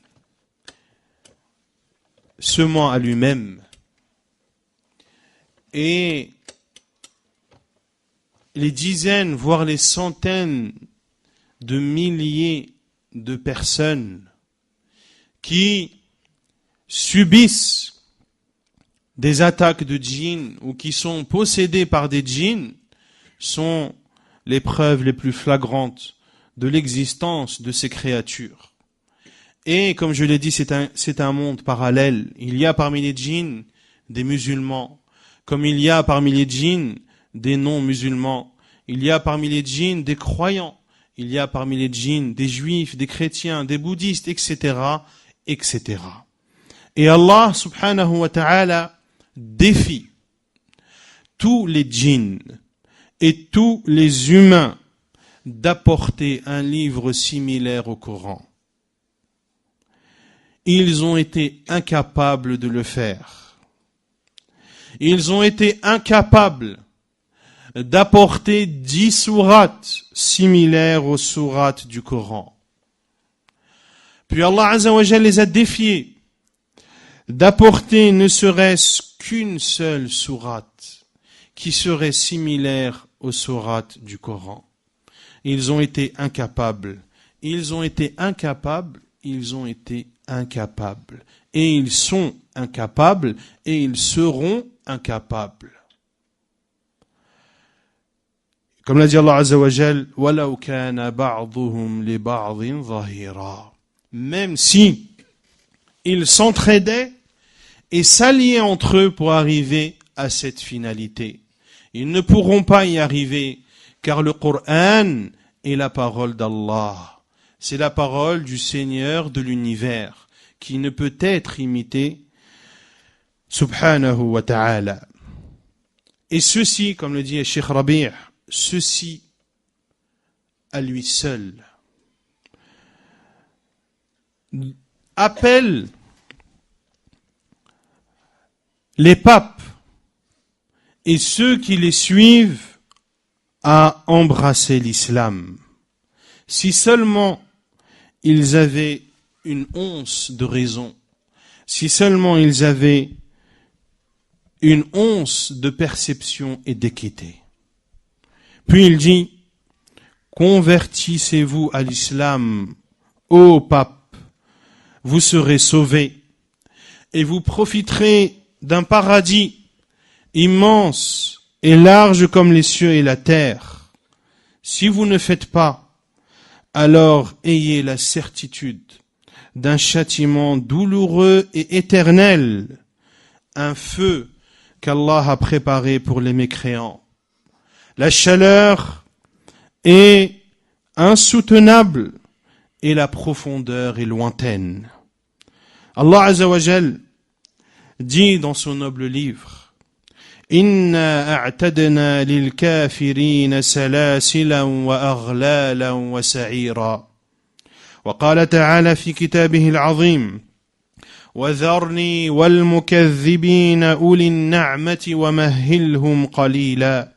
se ment à lui-même. Et les dizaines, voire les centaines de milliers de personnes qui subissent des attaques de djinns ou qui sont possédés par des djinns sont les preuves les plus flagrantes de l'existence de ces créatures. Et comme je l'ai dit, c'est un monde parallèle. Il y a parmi les djinns des musulmans, comme il y a parmi les djinns des non-musulmans. Il y a parmi les djinns des croyants. Il y a parmi les djinns des juifs, des chrétiens, des bouddhistes, etc., etc. Et Allah subhanahu wa ta'ala défie tous les djinns et tous les humains d'apporter un livre similaire au Coran. Ils ont été incapables de le faire. Ils ont été incapables d'apporter 10 sourates similaires aux sourates du Coran. Puis Allah Azza wa Jalla les a défiés d'apporter ne serait-ce qu'une seule sourate qui serait similaire aux sourates du Coran. Ils ont été incapables. Ils ont été incapables. Ils ont été incapables. Et ils sont incapables et ils seront incapables. Comme l'a dit Allah Azza wa Jal, وَلَوْ كَانَ بَعْضُهُمْ لِبَعْضٍ ظَهِيرًا. Même si ils s'entraidaient et s'alliaient entre eux pour arriver à cette finalité. Ils ne pourront pas y arriver, car le Coran est la parole d'Allah. C'est la parole du Seigneur de l'univers, qui ne peut être imitée, subhanahu wa ta'ala. Et ceci, comme le dit Cheikh Rabi', ceci à lui seul appelle les papes et ceux qui les suivent à embrasser l'islam. Si seulement ils avaient une once de raison, si seulement ils avaient une once de perception et d'équité. Puis il dit, convertissez-vous à l'islam, ô pape, vous serez sauvés et vous profiterez d'un paradis immense et large comme les cieux et la terre. Si vous ne faites pas, alors ayez la certitude d'un châtiment douloureux et éternel, un feu qu'Allah a préparé pour les mécréants. La chaleur est insoutenable et la profondeur est lointaine. Allah Azza wa Jal dit dans son noble livre, Inna a'tadna lil kafirin salasilan wa aghlalan wa sa'ira. وقال تعالى في كتابه العظيم وذرني والمكذبين أولي النعمة ومهلهم قليلا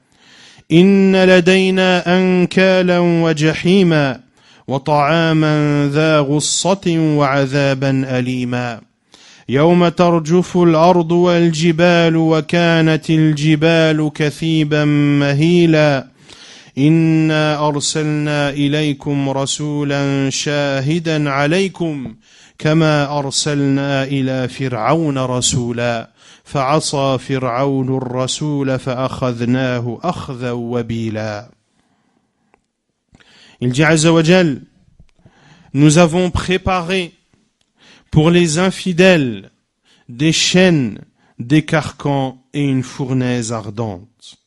إن لدينا أنكالا وجحيما وطعاما ذا غصة وعذابا أليما يوم ترجف الأرض والجبال وكانت الجبال كثيبا مهيلا إنا أرسلنا إليكم رسولا شاهدا عليكم كما أرسلنا إلى فرعون رسولا فعصى فرعون الرسول فأخذناه أخذا وبيلا. Il dit Azza wa Jal, nous avons préparé pour les infidèles des chaînes, des carcans et une fournaise ardente.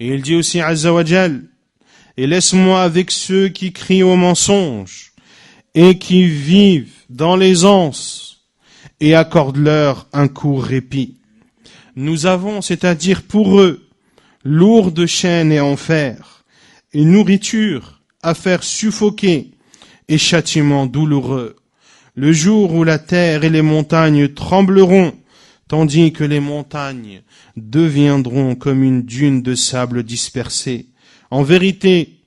Et il dit aussi Azza wa Jal, et laisse-moi avec ceux qui crient au mensonge et qui vivent dans l'aisance et accorde-leur un court répit. Nous avons, c'est-à-dire pour eux, lourdes chaînes et enfer, et nourriture à faire suffoquer et châtiment douloureux. le jour où la terre et les montagnes trembleront, tandis que les montagnes deviendront comme une dune de sable dispersée. En vérité,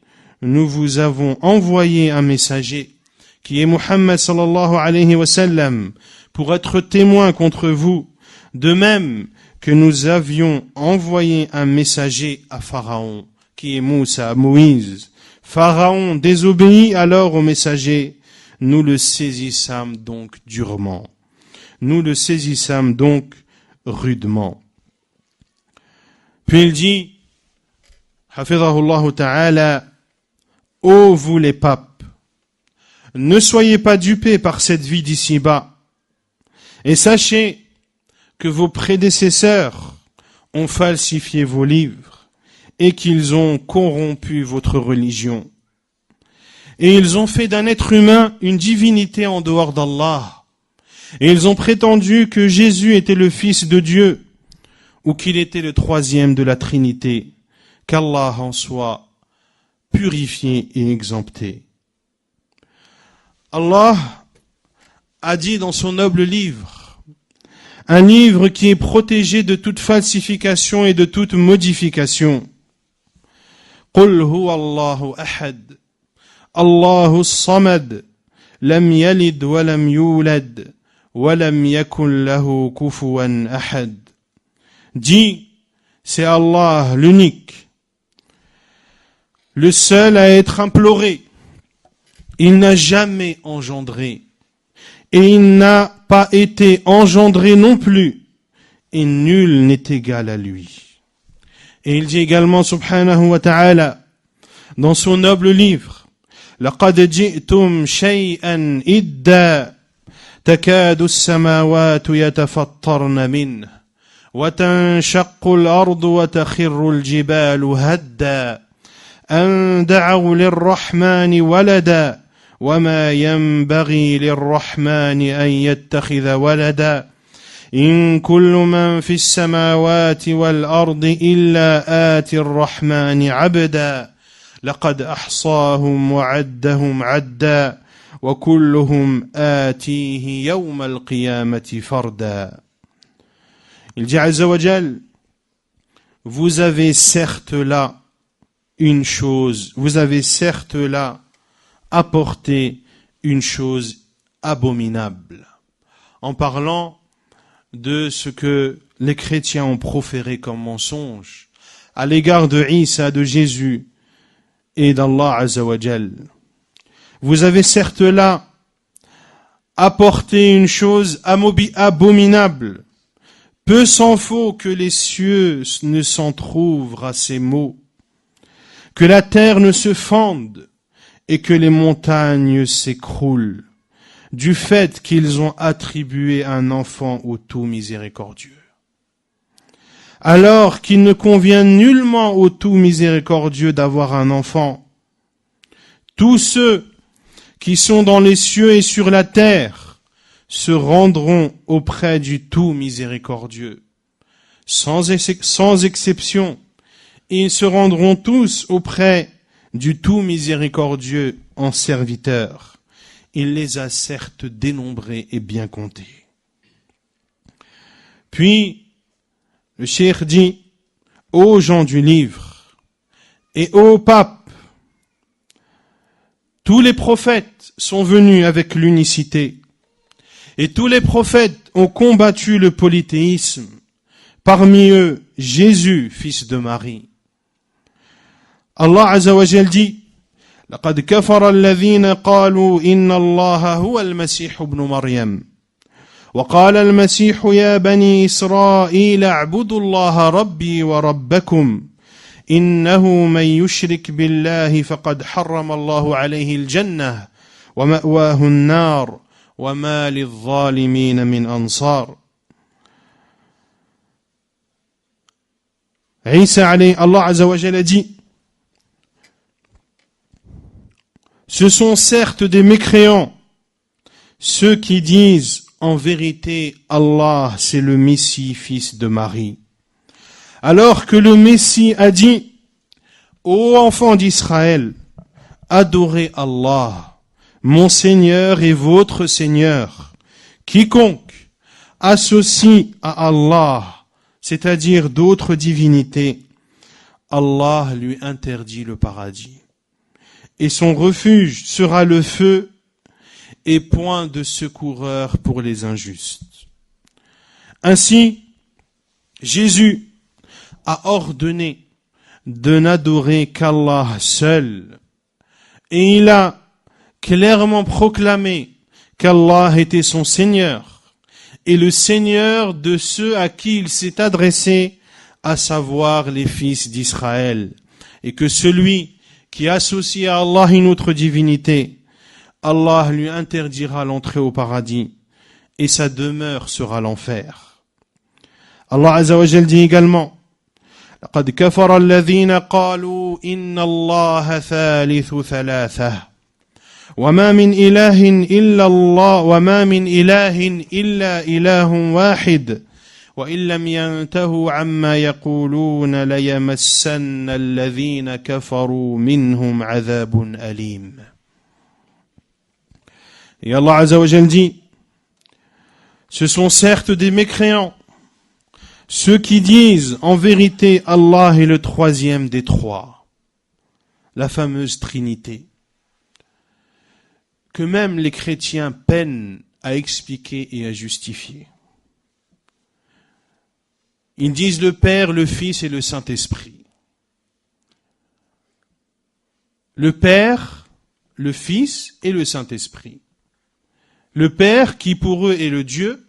nous vous avons envoyé un messager, qui est Muhammad sallallahu alayhi wa sallam, pour être témoin contre vous, de même que nous avions envoyé un messager à Pharaon, qui est Moussa, Moïse. Pharaon désobéit alors au messager. Nous le saisissâmes donc durement. Nous le saisissâmes donc rudement. Puis il dit, Hafidhahullah ta'ala, ô vous les papes, ne soyez pas dupés par cette vie d'ici-bas, et sachez que vos prédécesseurs ont falsifié vos livres et qu'ils ont corrompu votre religion. Et ils ont fait d'un être humain une divinité en dehors d'Allah. Et ils ont prétendu que Jésus était le Fils de Dieu ou qu'il était le troisième de la Trinité, qu'Allah en soit purifié et exempté. Allah a dit dans son noble livre, un livre qui est protégé de toute falsification et de toute modification. قل هو الله أحد الله الصمد لم يلد ولم يولد ولم يكن له كفوا أحد. Dis, c'est Allah l'unique, le seul à être imploré. Il n'a jamais engendré et il n'a pas été engendré non plus, et nul n'est égal à lui. Et il dit également, subhanahu wa ta'ala, dans son noble livre, لَقَدْ جِئْتُمْ شَيْئًا إِدَّا تَكَادُ السَّمَاوَاتُ يَتَفَطَّرْنَ مِنْهُ وَتَنْشَقُّ الْأَرْضُ وَتَخِرُّ الْجِبَالُ هَدًّا أَنْ دَعَوْا لِلرَّحْمَنِ وَلَدًا وما ينبغي للرحمن أن يتخذ ولدا إن كل من في السماوات والأرض إلا آتي الرحمن عبدا لقد أحصاهم وعدهم عدا وكلهم آتيه يوم القيامة فردا. Il dit Azza wa Jal, vous avez certes là une chose, vous avez certes là apporter une chose abominable, en parlant de ce que les chrétiens ont proféré comme mensonge à l'égard de Isa, de Jésus et d'Allah Azza wa Jal. Vous avez certes là apporté une chose abominable. Peu s'en faut que les cieux ne s'entr'ouvrent à ces mots, que la terre ne se fende et que les montagnes s'écroulent, du fait qu'ils ont attribué un enfant au tout miséricordieux. Alors qu'il ne convient nullement au tout miséricordieux d'avoir un enfant, tous ceux qui sont dans les cieux et sur la terre se rendront auprès du tout miséricordieux, sans exception, et ils se rendront tous auprès du tout miséricordieux en serviteur. Il les a certes dénombrés et bien comptés. Puis, le cheikh dit, ô gens du livre et ô pape, tous les prophètes sont venus avec l'unicité et tous les prophètes ont combattu le polythéisme. Parmi eux, Jésus, fils de Marie. Allah Azza wa Jal dit, لقد كفر الذين قالوا إن الله هو المسيح ابن مريم وقال المسيح يا بني إسرائيل اعبدوا الله ربي وربكم إنه من يشرك بالله فقد حرم الله عليه الجنة ومأواه النار وما للظالمين من أنصار. Allah Azza wa Jal a dit, ce sont certes des mécréants, ceux qui disent en vérité Allah c'est le Messie fils de Marie. Alors que le Messie a dit, ô enfants d'Israël, adorez Allah, mon Seigneur et votre Seigneur. Quiconque associe à Allah, c'est-à-dire d'autres divinités, Allah lui interdit le paradis. Et son refuge sera le feu et point de secoureur pour les injustes. Ainsi, Jésus a ordonné de n'adorer qu'Allah seul, et il a clairement proclamé qu'Allah était son Seigneur et le Seigneur de ceux à qui il s'est adressé, à savoir les fils d'Israël, et que celui qui associe à Allah une autre divinité, Allah lui interdira l'entrée au paradis et sa demeure sera l'enfer. Allah Azza wa Jal dit également: لقد كفر الذين قالوا إن الله ثالث ثلاثة وما من إله إلا الله وما من إله إلا إله واحد وإن لم ينتهوا عما يقولون ليمسن الذين كفروا منهم عذاب أليم. Et Allah Azza wa Jal dit: ce sont certes des mécréants, ceux qui disent en vérité Allah est le troisième des trois, la fameuse Trinité, que même les chrétiens peinent à expliquer et à justifier. Ils disent le Père, le Fils et le Saint-Esprit. Le Père, le Fils et le Saint-Esprit. Le Père qui pour eux est le Dieu,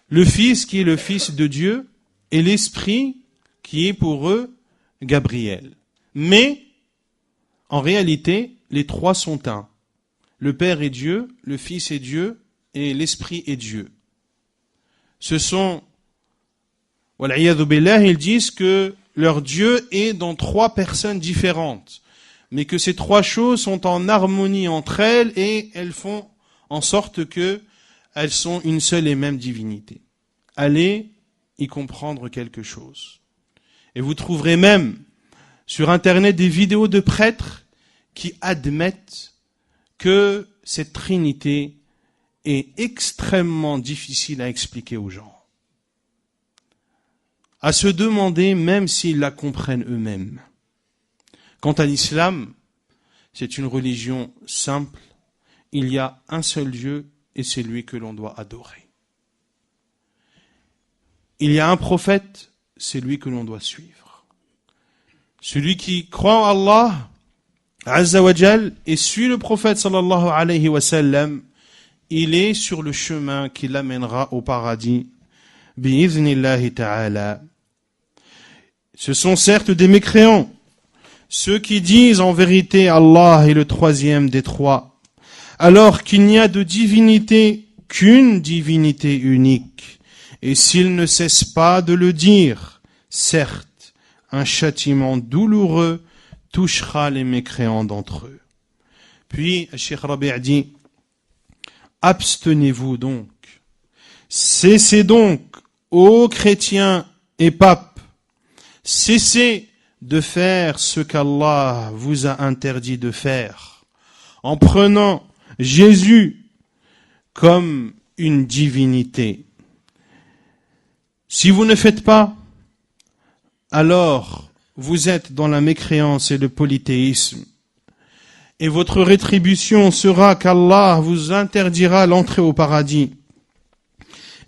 le Fils qui est le Fils de Dieu, et l'Esprit qui est pour eux Gabriel. Mais, en réalité, les trois sont un. Le Père est Dieu, le Fils est Dieu, et l'Esprit est Dieu. Ce sont, wal'iyadhu billah, ils disent que leur Dieu est dans trois personnes différentes, mais que ces trois choses sont en harmonie entre elles et elles font en sorte que elles sont une seule et même divinité. Allez y comprendre quelque chose. Et vous trouverez même sur Internet des vidéos de prêtres qui admettent que cette Trinité est extrêmement difficile à expliquer aux gens. À se demander même s'ils la comprennent eux-mêmes. Quant à l'islam, c'est une religion simple. Il y a un seul Dieu et c'est lui que l'on doit adorer. Il y a un prophète, c'est lui que l'on doit suivre. Celui qui croit en Allah, Azza wa Jal, et suit le prophète sallallahu alayhi wa sallam, il est sur le chemin qui l'amènera au paradis. Bi'iznillahi ta'ala. Ce sont certes des mécréants, ceux qui disent en vérité Allah est le troisième des trois, alors qu'il n'y a de divinité qu'une divinité unique. Et s'ils ne cessent pas de le dire, certes, un châtiment douloureux touchera les mécréants d'entre eux. Puis, Cheikh Rabi' dit: abstenez-vous donc, cessez donc, ô chrétiens et papes, cessez de faire ce qu'Allah vous a interdit de faire, en prenant Jésus comme une divinité. Si vous ne faites pas, alors vous êtes dans la mécréance et le polythéisme. Et votre rétribution sera qu'Allah vous interdira l'entrée au paradis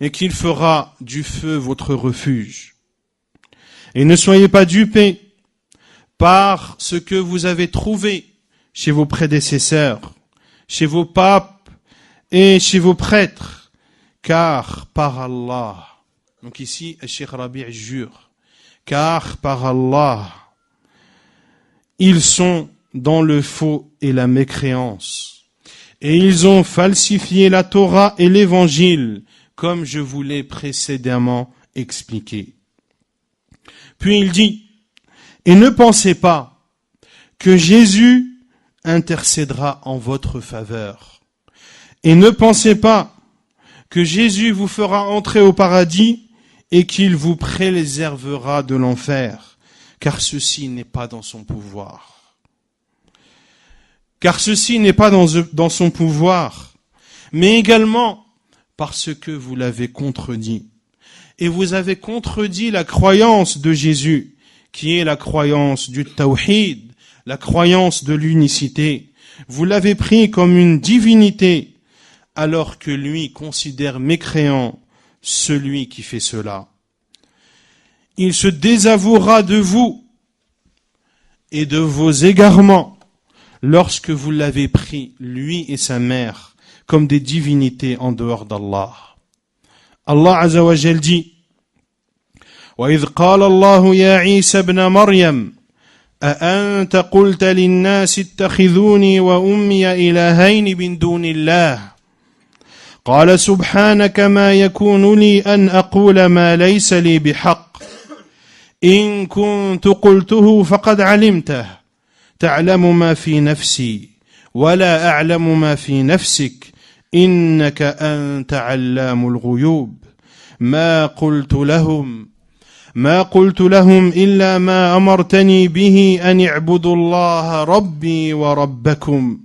et qu'il fera du feu votre refuge. Et ne soyez pas dupés par ce que vous avez trouvé chez vos prédécesseurs, chez vos papes et chez vos prêtres, car par Allah, donc ici, Cheikh Rabi' jure, car par Allah, ils sont dans le faux et la mécréance. Et ils ont falsifié la Torah et l'Évangile, comme je vous l'ai précédemment expliqué. Puis il dit: et ne pensez pas que Jésus intercédera en votre faveur. Et ne pensez pas que Jésus vous fera entrer au paradis et qu'il vous préservera de l'enfer, car ceci n'est pas dans son pouvoir. car ceci n'est pas dans son pouvoir, mais également parce que vous l'avez contredit. Et vous avez contredit la croyance de Jésus, qui est la croyance du tawhid, la croyance de l'unicité. Vous l'avez pris comme une divinité, alors que lui considère mécréant celui qui fait cela. Il se désavouera de vous et de vos égarements lorsque vous l'avez pris, lui et sa mère, comme des divinités en dehors d'Allah. Allah Azza wa Jal dit: وَإِذْ قَالَ اللَّهُ يَا عِيسَى ابْنَ مَرْيَمَ أَأَنْتَ قُلْتَ لِلنَّاسِ اتَّخِذُونِي وَأُمِّيَ إِلَٰهَيْنِ مِن دُونِ اللَّهِ قَالَ سُبْحَانَكَ مَا يَكُونُ لِي أَنْ أَقُولَ مَا لَيْسَ لِي بِحَقٍّ إِن كُنتُ قُلْتُهُ فَقَدْ عَلِمْتَهُ تَعْلَمُ مَا فِي نَفْسِي وَلَا أَعْلَمُ مَا فِي نَفْسِكَ إِنَّكَ أَنْتَ عَلَّامُ الْغُيُوبِ ما قلت لهم إلا ما أمرتني به أن اعبدوا الله ربي وربكم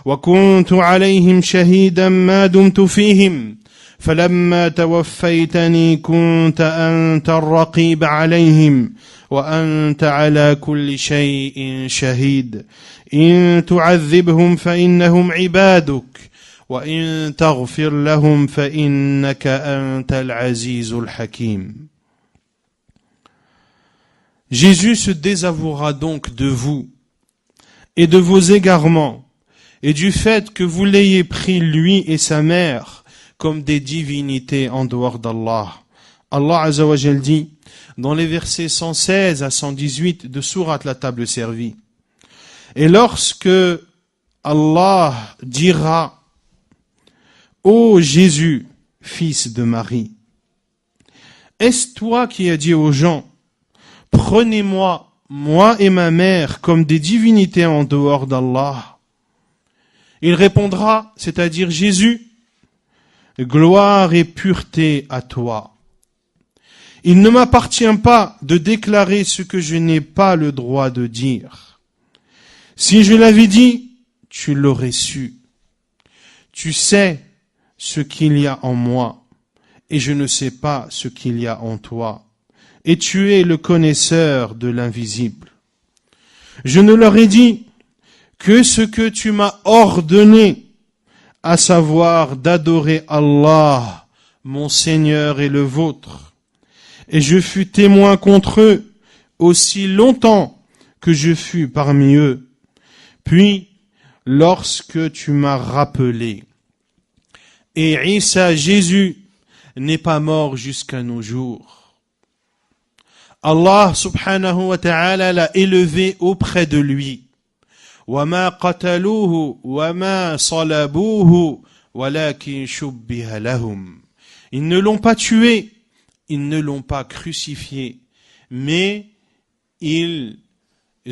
وكنت عليهم شهيدا ما دمت فيهم فلما توفيتني كنت أنت الرقيب عليهم وأنت على كل شيء شهيد إن تعذبهم فإنهم عبادك وإن تغفر لهم فإنك أنت العزيز الحكيم. Jésus se désavouera donc de vous et de vos égarements et du fait que vous l'ayez pris lui et sa mère comme des divinités en dehors d'Allah. Allah Azza wa Jal dit dans les versets 116 à 118 de Sourate la table servie: et lorsque Allah dira: ô Jésus, fils de Marie, est-ce toi qui as dit aux gens: prenez-moi, moi et ma mère, comme des divinités en dehors d'Allah? Il répondra, c'est-à-dire Jésus: gloire et pureté à toi. Il ne m'appartient pas de déclarer ce que je n'ai pas le droit de dire. Si je l'avais dit, tu l'aurais su. Tu sais ce qu'il y a en moi, et je ne sais pas ce qu'il y a en toi. Et tu es le connaisseur de l'invisible. Je ne leur ai dit que ce que tu m'as ordonné, à savoir d'adorer Allah, mon Seigneur et le vôtre. Et je fus témoin contre eux aussi longtemps que je fus parmi eux. Puis, lorsque tu m'as rappelé, et Isa, Jésus, n'est pas mort jusqu'à nos jours. Allah subhanahu wa ta'ala l'a élevé auprès de lui. وَمَا قَتَلُوهُ وَمَا صَلَبُوهُ وَلَكِنْ شُبِّهَ لَهُمْ. Ils ne l'ont pas tué, ils ne l'ont pas crucifié, mais ils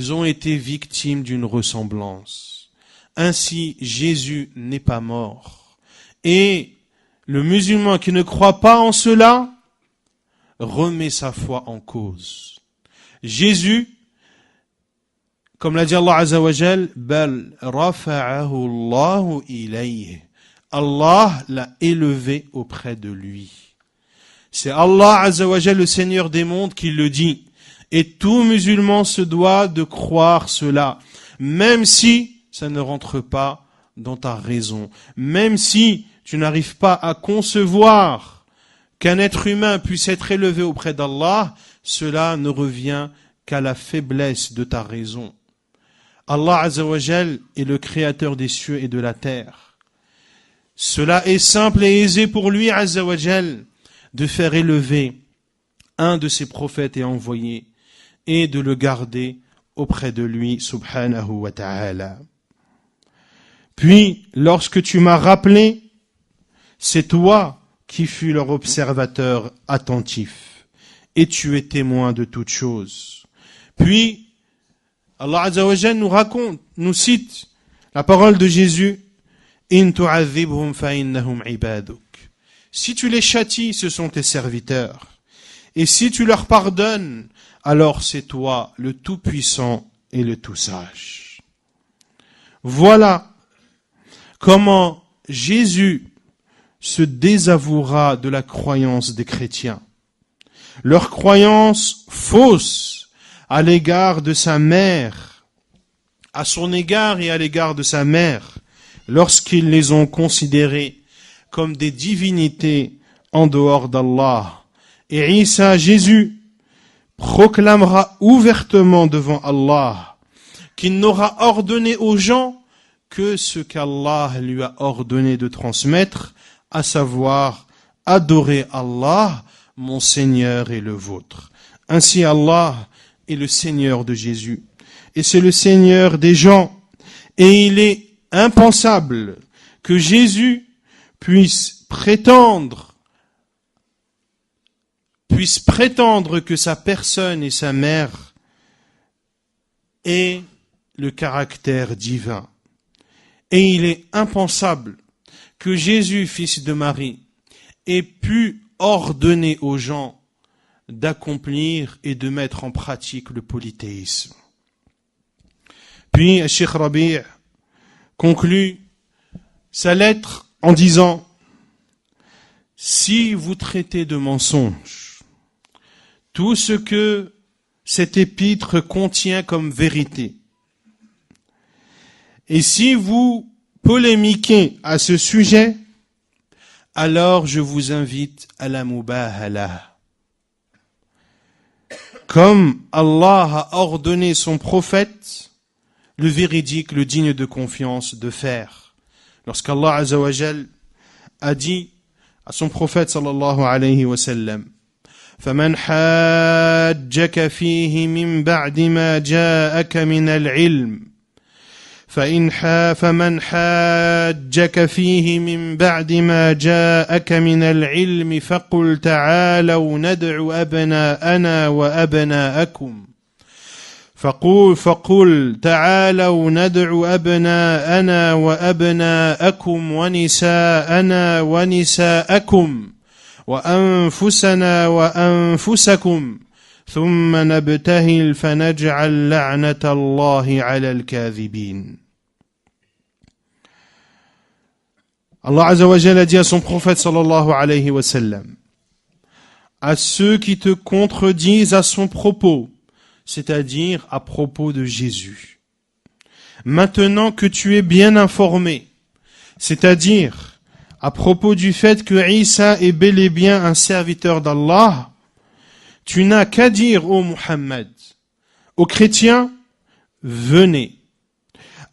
ont été victimes d'une ressemblance. Ainsi, Jésus n'est pas mort. Et le musulman qui ne croit pas en cela remet sa foi en cause. Jésus, comme l'a dit Allah Azza wa Jal, bal rafa'ahu Allahu ilayhi. Allah l'a élevé auprès de lui. C'est Allah Azza wa Jal, le Seigneur des mondes, qui le dit. Et tout musulman se doit de croire cela, même si ça ne rentre pas dans ta raison, même si tu n'arrives pas à concevoir qu'un être humain puisse être élevé auprès d'Allah, cela ne revient qu'à la faiblesse de ta raison. Allah Azza wa Jal est le créateur des cieux et de la terre. Cela est simple et aisé pour lui, Azza wa Jal, de faire élever un de ses prophètes et envoyés et de le garder auprès de lui, subhanahu wa ta'ala. Puis, lorsque tu m'as rappelé, c'est toi qui fus leur observateur attentif, et tu es témoin de toutes choses. Puis, Allah Azza wa Jal nous cite la parole de Jésus: In tu'adhibhum fa innahum ibaduk. Si tu les châties, ce sont tes serviteurs. Et si tu leur pardonnes, alors c'est toi le Tout-Puissant et le Tout-Sage. Voilà comment Jésus se désavouera de la croyance des chrétiens. Leur croyance fausse à l'égard de sa mère, à son égard et à l'égard de sa mère, lorsqu'ils les ont considérés comme des divinités en dehors d'Allah. Et Isa, Jésus, proclamera ouvertement devant Allah qu'il n'aura ordonné aux gens que ce qu'Allah lui a ordonné de transmettre, à savoir adorer Allah, mon Seigneur et le vôtre. Ainsi Allah est le Seigneur de Jésus, et c'est le Seigneur des gens, et il est impensable que Jésus puisse prétendre que sa personne et sa mère aient le caractère divin. Et il est impensable que Jésus, fils de Marie, ait pu ordonner aux gens d'accomplir et de mettre en pratique le polythéisme. Puis, Cheikh Rabi' conclut sa lettre en disant: si vous traitez de mensonge tout ce que cet épître contient comme vérité, et si vous polémiquez à ce sujet, alors je vous invite à la mubahala. Comme Allah a ordonné son prophète, le véridique, le digne de confiance, de faire. Lorsqu'Allah Azza wa Jal a dit à son prophète sallallahu alayhi wa sallam: فَمَنْ حَاجَّكَ فِيهِ مِنْ بَعْدِ مَا جَاءَكَ مِنَ الْعِلْمِ فمن حاجك فيه من بعد ما جاءك من العلم فقل تعالوا ندع أبناءنا وأبناءكم فقل تعالوا ندع أبناءنا وأبناءكم ونساءنا ونساءكم وأنفسنا وأنفسكم ثم نبتهل فنجعل لعنة الله على الكاذبين. Allah Azza wa Jalla a dit à son prophète sallallahu alayhi wa sallam: à ceux qui te contredisent à son propos, c'est-à-dire à propos de Jésus, maintenant que tu es bien informé, c'est-à-dire à propos du fait que Isa est bel et bien un serviteur d'Allah, tu n'as qu'à dire, ô Muhammad, aux chrétiens: venez,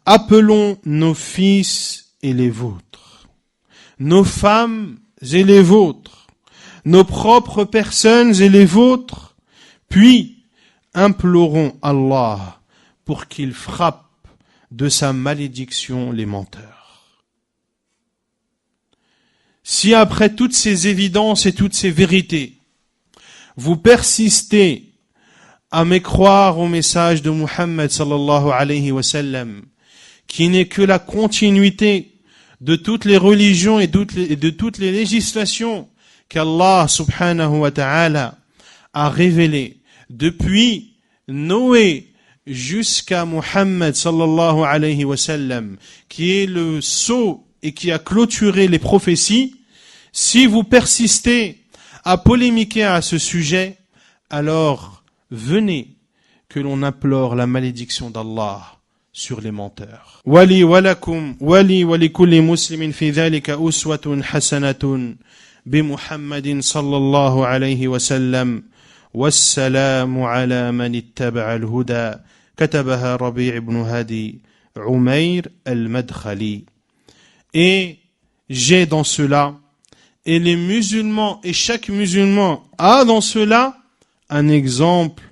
appelons nos fils et les vôtres, nos femmes et les vôtres, nos propres personnes et les vôtres, puis implorons Allah pour qu'il frappe de sa malédiction les menteurs. Si après toutes ces évidences et toutes ces vérités, vous persistez à mécroire au message de Muhammad sallallahu alayhi wa sallam, qui n'est que la continuité de toutes les religions et de toutes les législations qu'Allah subhanahu wa ta'ala a révélées depuis Noé jusqu'à Muhammad sallallahu alayhi wa sallam, qui est le sceau et qui a clôturé les prophéties, si vous persistez à polémiquer à ce sujet, alors venez que l'on implore la malédiction d'Allah sur les menteurs. Wali walakum wali walikulli muslimin fi dhalika uswatun hasanatun bi Muhammadin sallallahu alayhi wa sallam wassalamu ala man ittaba'a al-huda katabaha Rabi' ibn Hadi Umayr al-Madkhali. Et j'ai dans cela, et les musulmans, et chaque musulman a dans cela un exemple,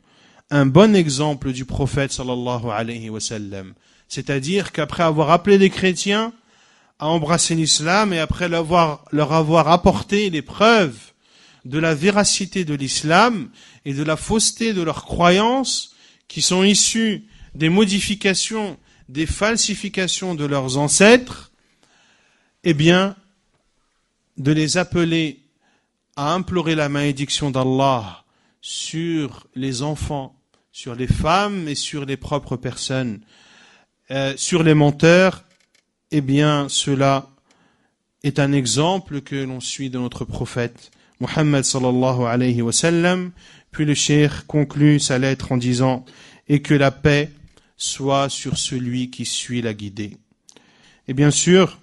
un bon exemple du prophète sallallahu alayhi wa sallam. C'est-à-dire qu'après avoir appelé les chrétiens à embrasser l'islam et après leur avoir apporté les preuves de la véracité de l'islam et de la fausseté de leurs croyances qui sont issues des modifications, des falsifications de leurs ancêtres, eh bien, de les appeler à implorer la malédiction d'Allah sur les enfants, sur les femmes et sur les propres personnes. sur les menteurs, eh bien cela est un exemple que l'on suit de notre prophète Muhammad sallallahu alayhi wa sallam. Puis le cheikh conclut sa lettre en disant « Et que la paix soit sur celui qui suit la guidée ». Et bien sûr,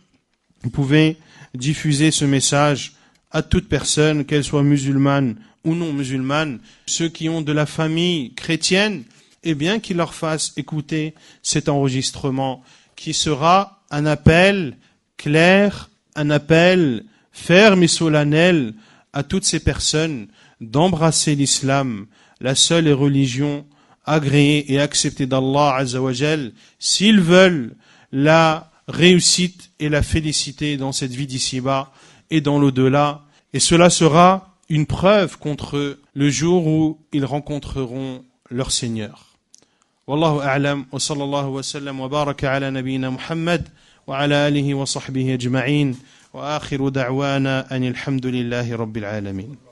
vous pouvez diffuser ce message à toute personne, qu'elle soit musulmane ou non musulmane, ceux qui ont de la famille chrétienne, eh bien qu'ils leur fassent écouter cet enregistrement qui sera un appel clair, un appel ferme et solennel à toutes ces personnes d'embrasser l'islam, la seule religion agréée et acceptée d'Allah Azza wa Jal, s'ils veulent la réussite et la félicité dans cette vie d'ici-bas et dans l'au-delà. Et cela sera une preuve contre le jour où ils rencontreront leur Seigneur. Wallahu a'lam wa sallallahu wa sallam wa baraka ala nabiyyina Muhammad wa ala alihi wa sahbihi ajma'in wa akhiru da'wana anil hamdulillahi rabbil alamin.